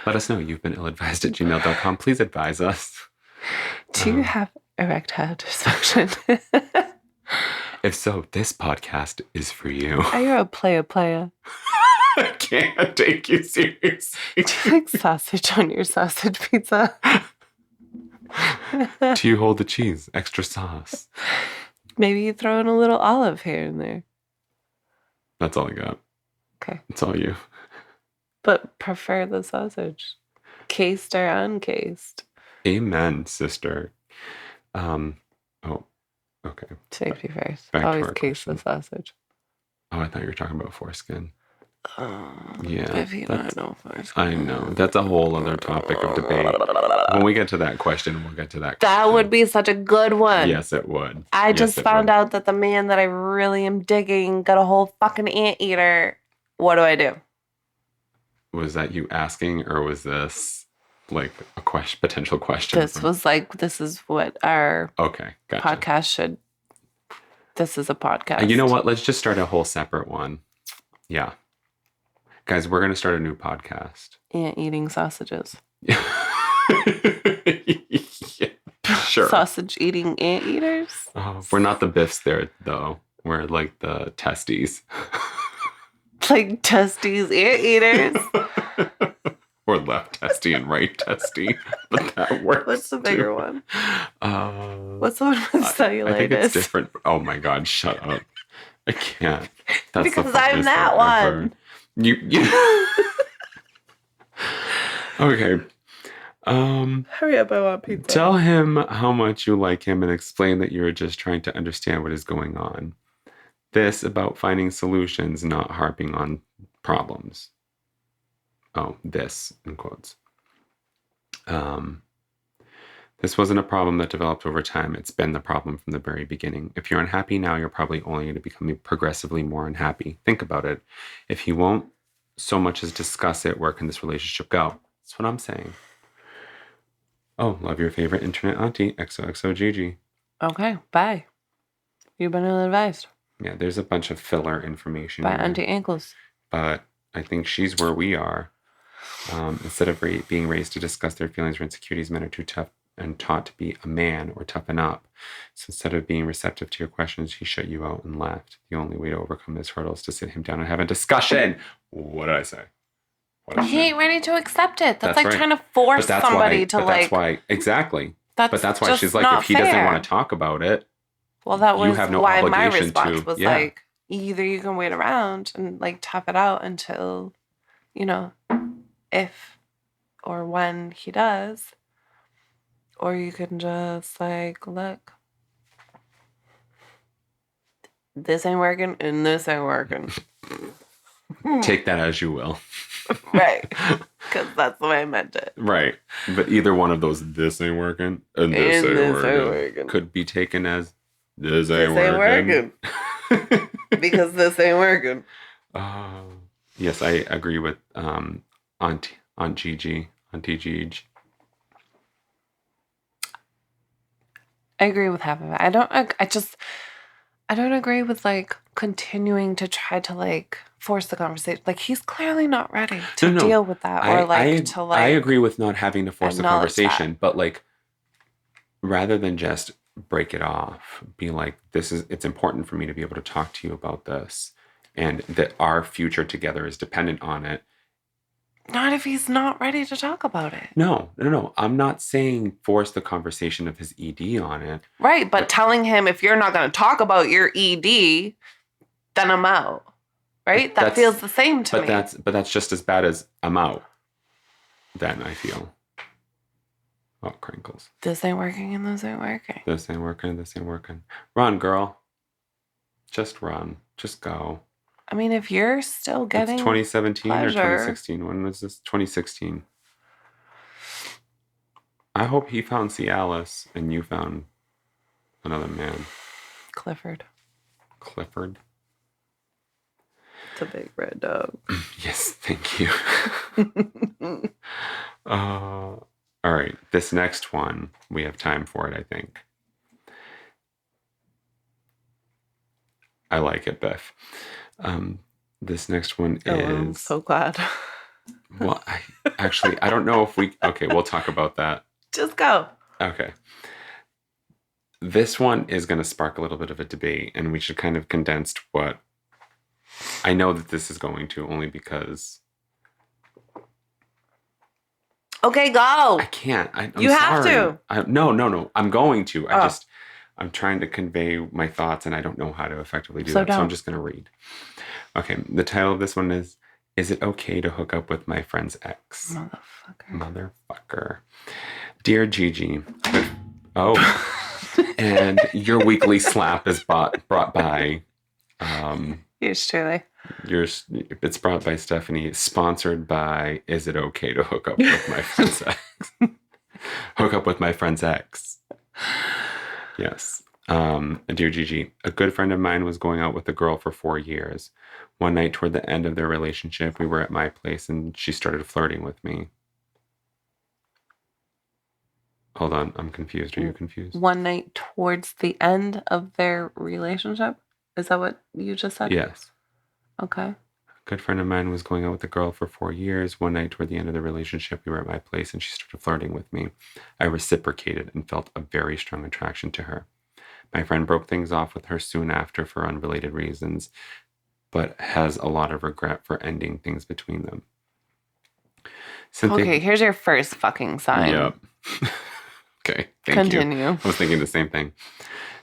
let us know. You've been illadvisedthepodcast.gmail.com. Please advise us. Do you have erectile dysfunction? If so, this podcast is for you. Are you a player? I can't take you seriously. Do you like sausage on your sausage pizza? Do you hold the cheese? Extra sauce. Maybe you throw in a little olive here and there. That's all I got. Okay. It's all you. But prefer the sausage. Cased or uncased. Amen, sister. Okay. Safety first. Always case the sausage. Oh, I thought you were talking about foreskin. Yeah. I know. That's a whole other topic of debate. When we get to that question, we'll get to that question. That would be such a good one. Yes, it would. I just found out that the man that I really am digging got a whole fucking anteater. What do I do? Was that you asking, or was this like a potential question? This is what our podcast should. This is a podcast. You know what? Let's just start a whole separate one. Yeah. Guys, we're going to start a new podcast. Ant eating sausages. Yeah, sure. Sausage eating ant eaters? We're not the BiFFs there, though. We're like the testes. Like testes ant eaters? Or left testy and right testy. But that works. What's the bigger one? What's the one with cellulitis? I think it's different. Oh my God, shut up. I can't. That's because I'm that one. You Okay. Hurry up, I want pizza. Tell him how much you like him and explain that you're just trying to understand what is going on. This about finding solutions, not harping on problems. Oh, this, in quotes. This wasn't a problem that developed over time. It's been the problem from the very beginning. If you're unhappy now, you're probably only going to become progressively more unhappy. Think about it. If he won't so much as discuss it, where can this relationship go? That's what I'm saying. Oh, love your favorite internet auntie, XOXO Gigi. Okay, bye. You've been ill-advised. Yeah, there's a bunch of filler information by here. Auntie Ankles. But I think she's where we are. Instead of being raised to discuss their feelings or insecurities, men are too tough and taught to be a man or toughen up. So instead of being receptive to your questions, he shut you out and left. The only way to overcome this hurdle is to sit him down and have a discussion. What did I say? He ain't ready to accept it. That's like right. Trying to force somebody to like. That's why, exactly. But that's why she's like, if he fair. Doesn't want to talk about it. Well, that was no why my response was like, either you can wait around and like tough it out until, if or when he does, or you can just like, look, this ain't working and this ain't working. Take that as you will. Right. Because that's the way I meant it. Right. But either one of those, this ain't working and this ain't working, could be taken as this ain't working. Because this ain't working. Yes, I agree with Aunt Gigi. Auntie Gigi. I agree with half of it. I don't agree with like continuing to try to like force the conversation. Like he's clearly not ready to deal with that I agree with not having to force the conversation, but like rather than just break it off, be like, it's important for me to be able to talk to you about this and that our future together is dependent on it. Not if he's not ready to talk about it. No. I'm not saying force the conversation of his ED on it. Right, but telling him if you're not going to talk about your ED, then I'm out. Right? That feels the same to me. But that's just as bad as I'm out. Then I feel. Oh, crinkles. This ain't working and this ain't working. This ain't working and this ain't working. Run, girl. Just run. Just go. I mean, if you're still getting it's 2017 pleasure. Or 2016. When was this? 2016. I hope he found Cialis and you found another man. Clifford. It's a big red dog. Yes, thank you. All right. This next one, we have time for it, I think. I like it, Beth. This next one is... I'm so glad. Well, I don't know if we... Okay, we'll talk about that. Just go. Okay. This one is going to spark a little bit of a debate, and we should kind of condense what... I know that this is going to, only because... Okay, go. I can't. I'm you have sorry. No. I'm going to. I'm trying to convey my thoughts, and I don't know how to effectively do that. So I'm just going to read. Okay, the title of this one is it okay to hook up with my friend's ex? Motherfucker. Dear Gigi. And your weekly slap is brought by... Yours truly. It's brought by Stephanie, sponsored by Is It Okay to Hook Up with My Friend's Ex? Hook up with my friend's ex. Yes. Dear Gigi, a good friend of mine was going out with a girl for 4 years. One night toward the end of their relationship, we were at my place and she started flirting with me. Hold on, I'm confused. Are you confused? One night towards the end of their relationship? Is that what you just said? Yes. Okay. good friend of mine was going out with a girl for 4 years. One night toward the end of the relationship, we were at my place and she started flirting with me. I reciprocated and felt a very strong attraction to her. My friend broke things off with her soon after for unrelated reasons, but has a lot of regret for ending things between them. Here's your first fucking sign. Yep. Okay, Continue. I was thinking the same thing.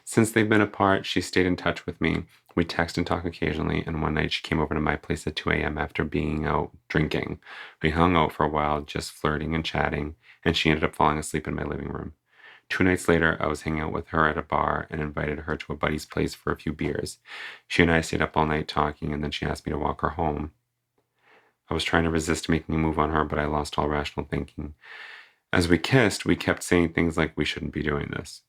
Since they've been apart, she stayed in touch with me. We text and talk occasionally, and one night she came over to my place at 2 a.m. after being out drinking. We hung out for a while, just flirting and chatting, and she ended up falling asleep in my living room. 2 nights later, I was hanging out with her at a bar and invited her to a buddy's place for a few beers. She and I stayed up all night talking, and then she asked me to walk her home. I was trying to resist making a move on her, but I lost all rational thinking. As we kissed, we kept saying things like, we shouldn't be doing this.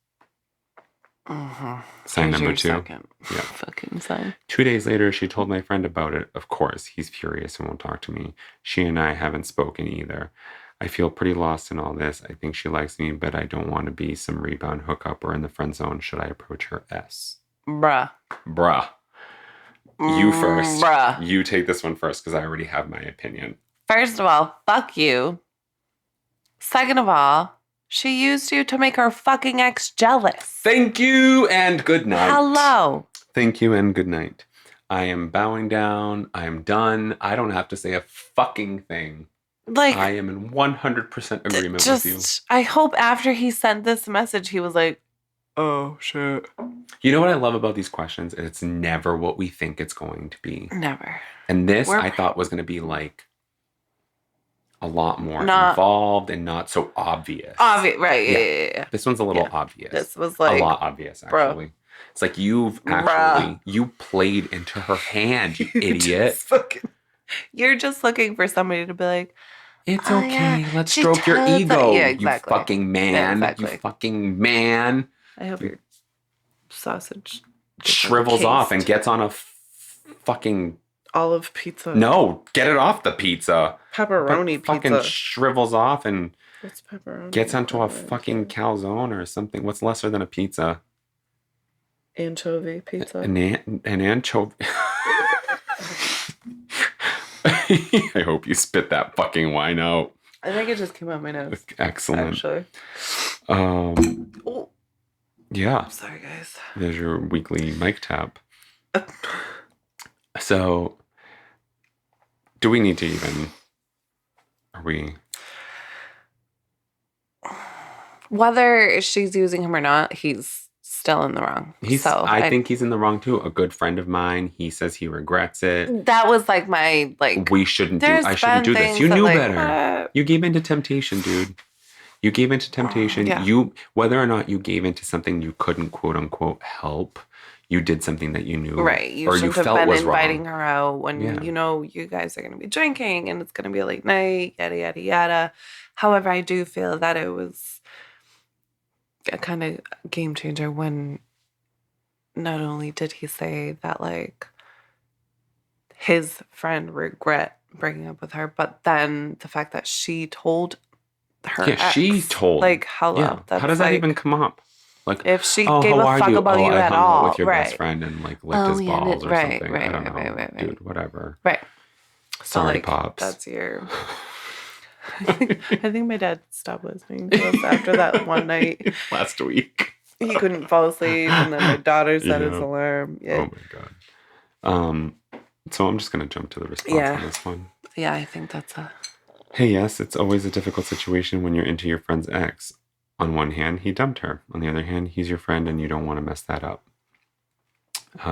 Sign number 2. Second fucking sign. 2 days later, she told my friend about it. Of course, he's furious and won't talk to me. She and I haven't spoken either. I feel pretty lost in all this. I think she likes me, but I don't want to be some rebound hookup or in the friend zone. Should I approach her? S? Bruh. You first. Bruh. You take this one first because I already have my opinion. First of all, fuck you. Second of all, she used you to make her fucking ex jealous. Thank you and good night. Hello. Thank you and good night. I am bowing down. I am done. I don't have to say a fucking thing. I am in 100% agreement with you. I hope after he sent this message, he was like, oh, shit. You know what I love about these questions? It's never what we think it's going to be. Never. And this, I thought, was going to be like a lot more involved and not so obvious. Obvious, right. Yeah. This one's a little obvious. This was like... a lot obvious, actually. Bro. It's like you played into her hand, you idiot. You're just looking for somebody to be like, it's okay. Yeah. Let's stroke your ego, you fucking man. Yeah, exactly. You fucking man. I hope your sausage shrivels off and gets on a fucking olive pizza. No, get it off the pizza. Pepperoni pizza. Fucking shrivels off and what's pepperoni? Gets onto a fucking calzone or something. What's lesser than a pizza? Anchovy pizza. An anchovy. I hope you spit that fucking wine out. I think it just came out my nose. Excellent. Actually. Yeah. I'm sorry, guys. There's your weekly mic tap. So, do we need to even... Are we... Whether she's using him or not, he's still in the wrong. I think he's in the wrong too. A good friend of mine, he says he regrets it. That was like my we shouldn't do. I shouldn't do this. You knew better. You gave into temptation, dude. You gave into temptation. Yeah. Whether or not you gave into something you couldn't quote unquote help, you did something that you knew right. You or shouldn't you felt have been was inviting wrong. her out when you know you guys are going to be drinking and it's going to be a late night. Yada yada yada. However, I do feel that it was a kind of game changer when not only did he say that like his friend regret breaking up with her, but then the fact that she told her ex, she told like hello. Yeah. How does that even come up? Like if she gave a fuck about you at all, with your best friend and like licked his balls or something. I don't know, right. Dude, whatever. Right. Sorry, like, pops. That's your. I think my dad stopped listening to us after that one night. Last week. He couldn't fall asleep, and then my daughter set his alarm. Yeah. Oh my god. So I'm just gonna jump to the response on this one. Yeah, I think that's a... Hey, yes, it's always a difficult situation when you're into your friend's ex. On one hand, he dumped her. On the other hand, he's your friend and you don't want to mess that up.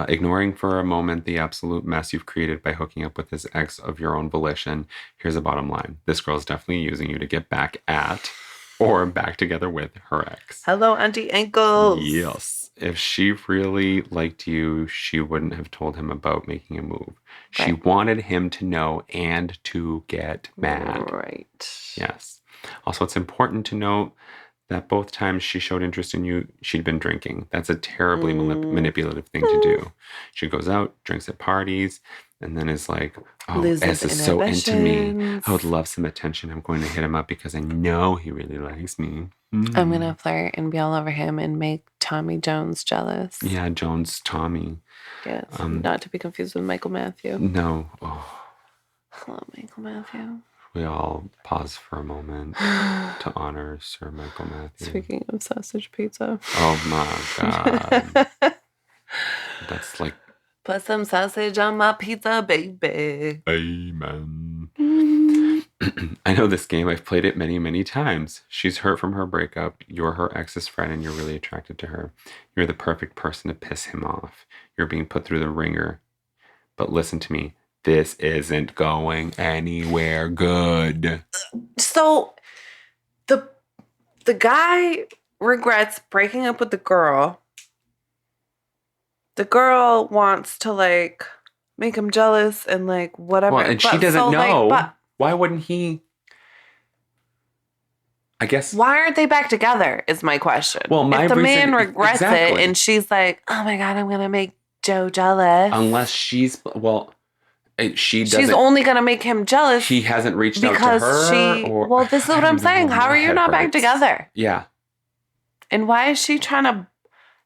Ignoring for a moment the absolute mess you've created by hooking up with his ex of your own volition, here's the bottom line. This girl's definitely using you to get back at or back together with her ex. Hello, Auntie Ankles. Yes. If she really liked you, she wouldn't have told him about making a move. Right. She wanted him to know and to get mad. Right. Yes. Also, it's important to note that both times she showed interest in you, she'd been drinking. That's a terribly manipulative thing to do. She goes out, drinks at parties, and then is like, oh, S is so into me. I would love some attention. I'm going to hit him up because I know he really likes me. I'm going to flirt and be all over him and make Tommy Jones jealous. Yeah, Jones Tommy. Yes, not to be confused with Michael Matthew. No. Oh, Hello, Michael Matthew. We all pause for a moment to honor Sir Michael Matthew. Speaking of sausage pizza. Oh my God. That's like... Put some sausage on my pizza, baby. Amen. I know this game. I've played it many, many times. She's hurt from her breakup. You're her ex's friend and you're really attracted to her. You're the perfect person to piss him off. You're being put through the ringer. But listen to me. This isn't going anywhere good. So the guy regrets breaking up with the girl. The girl wants to like make him jealous and like whatever. Well, and she doesn't know. Like, why wouldn't he? I guess. Why aren't they back together is my question. Well, if the man regrets it and she's like, oh my God, I'm going to make Joe jealous. Unless she's, well, she doesn't. She's only going to make him jealous. He hasn't reached out to her. Well, this is what I'm saying. How are you not back together? Yeah. And why is she trying to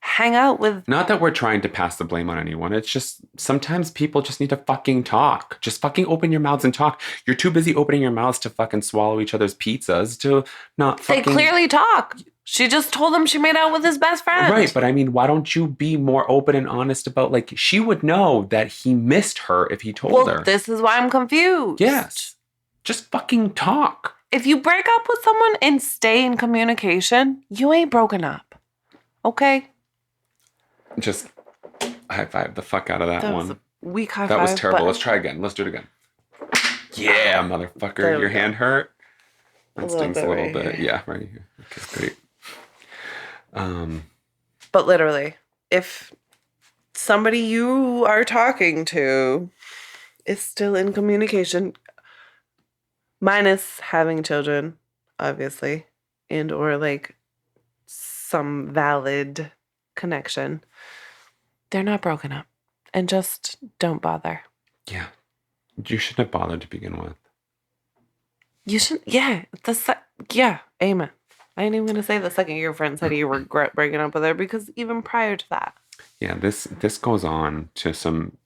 hang out with... Not that we're trying to pass the blame on anyone. It's just sometimes people just need to fucking talk. Just fucking open your mouths and talk. You're too busy opening your mouths to fucking swallow each other's pizzas to not fucking... They clearly talk. She just told him she made out with his best friend. Right, but I mean, why don't you be more open and honest about, like, she would know that he missed her if he told her. Well, this is why I'm confused. Yes. Just fucking talk. If you break up with someone and stay in communication, you ain't broken up. Okay? Just high five the fuck out of that one. Was a weak high five. That was terrible. Let's try again. Let's do it again. Yeah, motherfucker. Your hand hurt? It stings a little bit. Yeah, right here. Okay, great. But literally, if somebody you are talking to is still in communication, minus having children, obviously, and or like some valid connection, they're not broken up. And just don't bother. Yeah. You shouldn't have bothered to begin with. You shouldn't. Yeah. Yeah. Amen. I ain't even going to say the second your friend said you regret breaking up with her, because even prior to that. Yeah, this goes on to some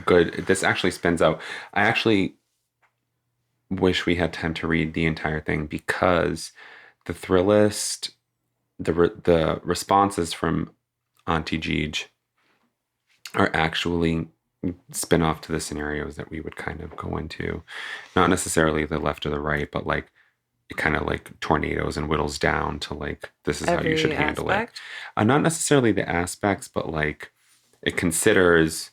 good... This actually spins out. I actually wish we had time to read the entire thing, because the Thrillist, the responses from Auntie Gigi are actually spin-off to the scenarios that we would kind of go into. Not necessarily the left or the right, but like it kind of like tornadoes and whittles down to like, this is how you should handle it. Not necessarily the aspects, but like it considers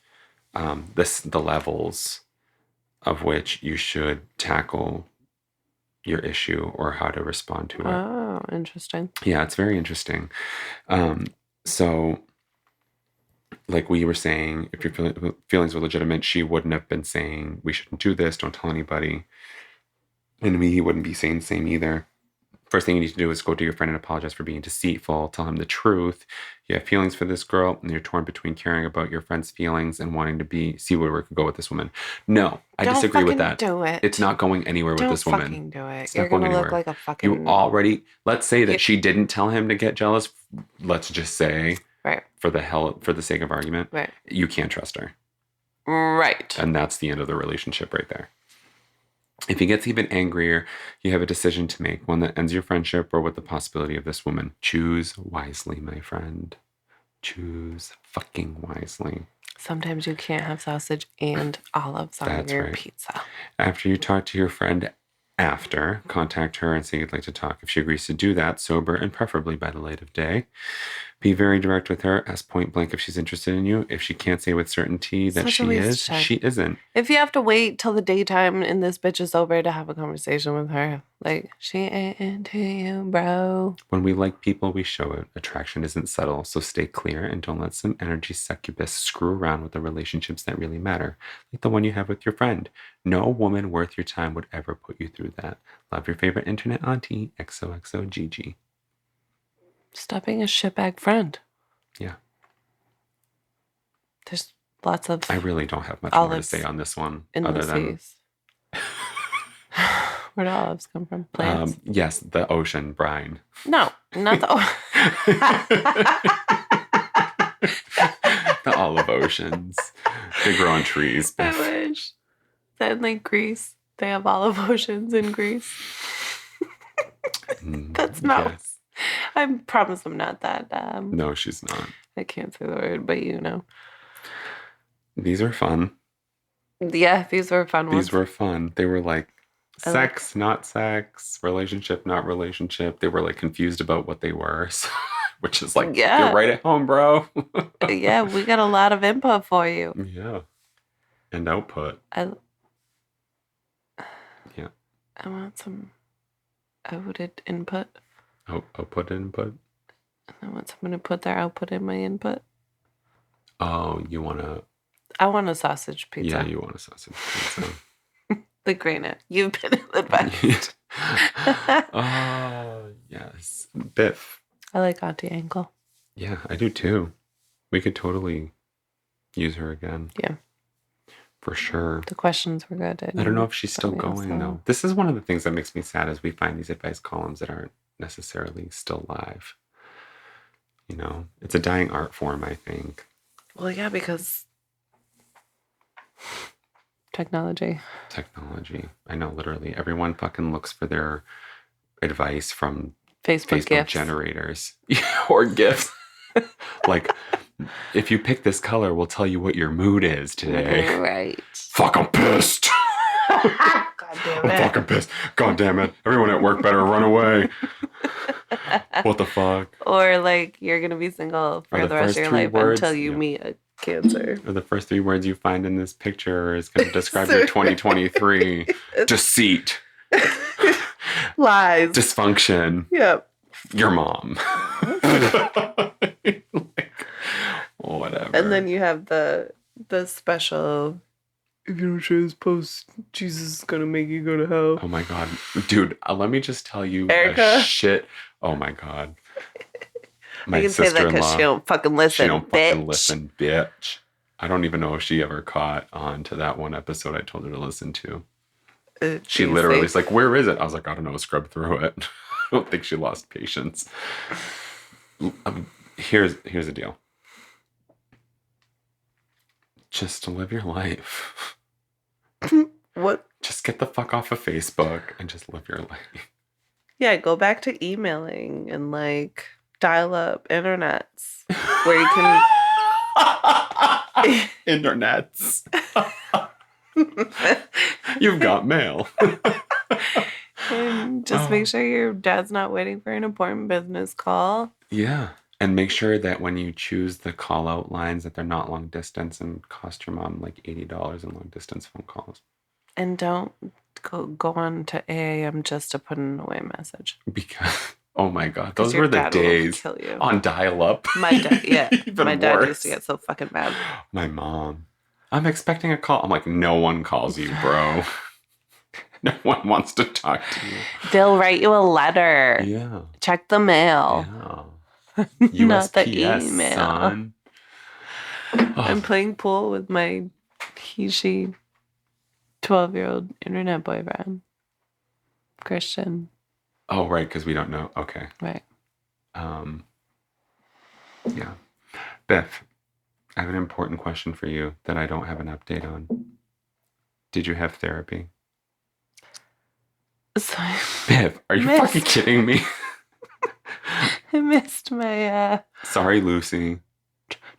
the levels of which you should tackle your issue or how to respond to it. Oh, interesting. Yeah, it's very interesting. So like we were saying, if your feelings were legitimate, she wouldn't have been saying, we shouldn't do this, don't tell anybody. And he wouldn't be saying the same either. First thing you need to do is go to your friend and apologize for being deceitful. Tell him the truth. You have feelings for this girl, and you're torn between caring about your friend's feelings and wanting to see where we could go with this woman. No, I disagree with that. Do it. It's not going anywhere with this woman. Don't fucking do it. You're going to look like a fucking... You already... Let's say that she didn't tell him to get jealous. Let's just say, right, for the sake of argument, right, you can't trust her. Right. And that's the end of the relationship right there. If he gets even angrier, you have a decision to make, one that ends your friendship or with the possibility of this woman. Choose wisely, my friend. Choose fucking wisely. Sometimes you can't have sausage and olives on your pizza. After you talk to your friend, contact her and say you'd like to talk. If she agrees to do that, sober and preferably by the light of day. Be very direct with her. Ask point blank if she's interested in you. If she can't say with certainty that she is, she isn't. If you have to wait till the daytime and this bitch is sober to have a conversation with her, like, she ain't into you, bro. When we like people, we show it. Attraction isn't subtle, so stay clear and don't let some energy succubus screw around with the relationships that really matter, like the one you have with your friend. No woman worth your time would ever put you through that. Love your favorite internet auntie, XOXO Gigi. Stop being a shitbag friend. Yeah. There's lots of... I really don't have much more to say on this one. Other than... Where do olives come from? Plants? Yes, the ocean brine. No, not the the olive oceans. They grow on trees. I wish. That like Greece. They have olive oceans in Greece. That's not... Yes. I promise I'm not that... no, she's not. I can't say the word, but you know. These are fun. Yeah, these were fun ones. These were fun. They were like sex, not sex, relationship, not relationship. They were like confused about what they were, so, which is like, you're right at home, bro. Yeah, we got a lot of input for you. Yeah. And output. I want some output input. Output input? I want someone to put their output in my input. Oh, you want to... I want a sausage pizza. Yeah, you want a sausage pizza. The granite. You've been advised. Oh, yes. Biff. I like Auntie Engle. Yeah, I do too. We could totally use her again. Yeah. For sure. The questions were good. I don't know if she's still going, though. This is one of the things that makes me sad is we find these advice columns that aren't necessarily still live. You know, it's a dying art form, I think. Well, yeah, because... Technology. I know, literally. Everyone fucking looks for their advice from Facebook GIFs. Generators. Or GIFs. Like, if you pick this color, we'll tell you what your mood is today. Right. Fuck, I'm pissed. God damn it. I'm fucking pissed. God damn it. Everyone at work better run away. What the fuck? Or like, you're going to be single for the rest of your life until you meet a Cancer. Or the first 3 words you find in this picture is going to describe your 2023. Deceit. Lies. Dysfunction. Yep. Your mom. Like, whatever. And then you have the special, if you don't share this post, Jesus is going to make you go to hell. Oh my God. Dude, let me just tell you Erica. Shit. Oh my God. I can say that because she don't fucking listen, She don't bitch. fucking listen, bitch. I don't even know if she ever caught on to that one episode I told her to listen to. She literally is like, where is it? I was like, I don't know, scrub through it. I don't think she lost patience. Here's the deal. Just live your life. What? Just get the fuck off of Facebook and just live your life. Yeah, go back to emailing and like dial up internets where you can internets. You've got mail. And just make sure your dad's not waiting for an important business call. Yeah. And make sure that when you choose the call out lines that they're not long distance and cost your mom like $80 in long distance phone calls. And don't go on to AAM just to put in an away message. Because oh my God, those were the days on dial-up. My dad, yeah. My dad used to get so fucking mad. My mom. I'm expecting a call. I'm like, no one calls you, bro. No one wants to talk to you. They'll write you a letter. Yeah. Check the mail. Yeah. USPS, not the email. Son. I'm playing pool with my she 12-year-old internet boyfriend, Christian. Oh, right, because we don't know. Okay. Right. Yeah. Biff, I have an important question for you that I don't have an update on. Did you have therapy? Sorry. Biff, are you fucking kidding me? I missed my Sorry, Lucy.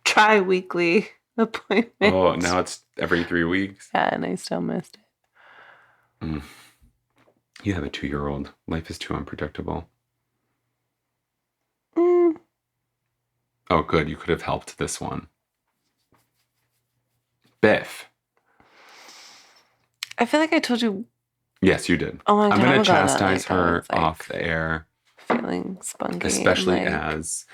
Tri-weekly appointment. Oh, now it's every 3 weeks? Yeah, and I still missed it. You have a 2-year-old. Life is too unpredictable. Oh, good. You could have helped this one. Biff. I feel like I told you. Yes, you did. Oh my God. I'm going to chastise her off the air. Feeling spunky. Especially as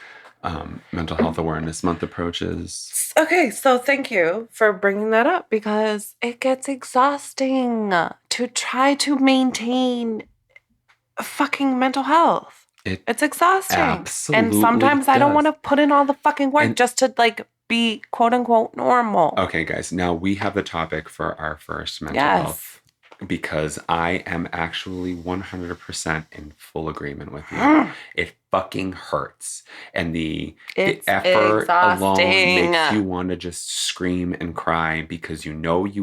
Mental Health Awareness Month approaches. Okay, so thank you for bringing that up because it gets exhausting to try to maintain fucking mental health. It's exhausting. Absolutely. And sometimes I don't want to put in all the fucking work just to like be quote unquote normal. Okay, guys. Now we have the topic for our first mental health because I am actually 100% in full agreement with you. It fucking hurts. And the effort alone makes you want to just scream and cry because you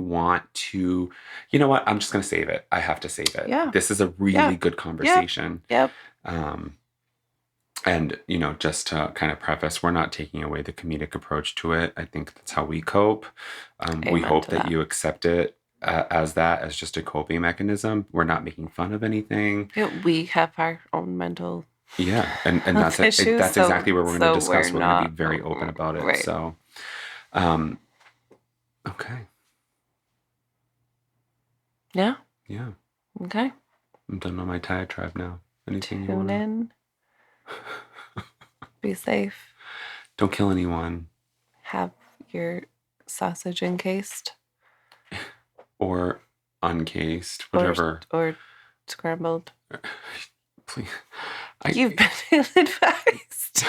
want to. You know what? I'm just going to save it. I have to save it. Yeah. This is a really good conversation. Yep. And, just to kind of preface, we're not taking away the comedic approach to it. I think that's how we cope. We hope that you accept it as just a coping mechanism. We're not making fun of anything. We have our own mental and that's issues, that's exactly what we're going to discuss. We're going to be very open about it. Right. So, okay. Yeah. Yeah. Okay. I'm done on my diatribe now. Anything Tune in. Be safe. Don't kill anyone. Have your sausage encased. Or uncased, whatever. Or scrambled. Please. You've been ill-advised.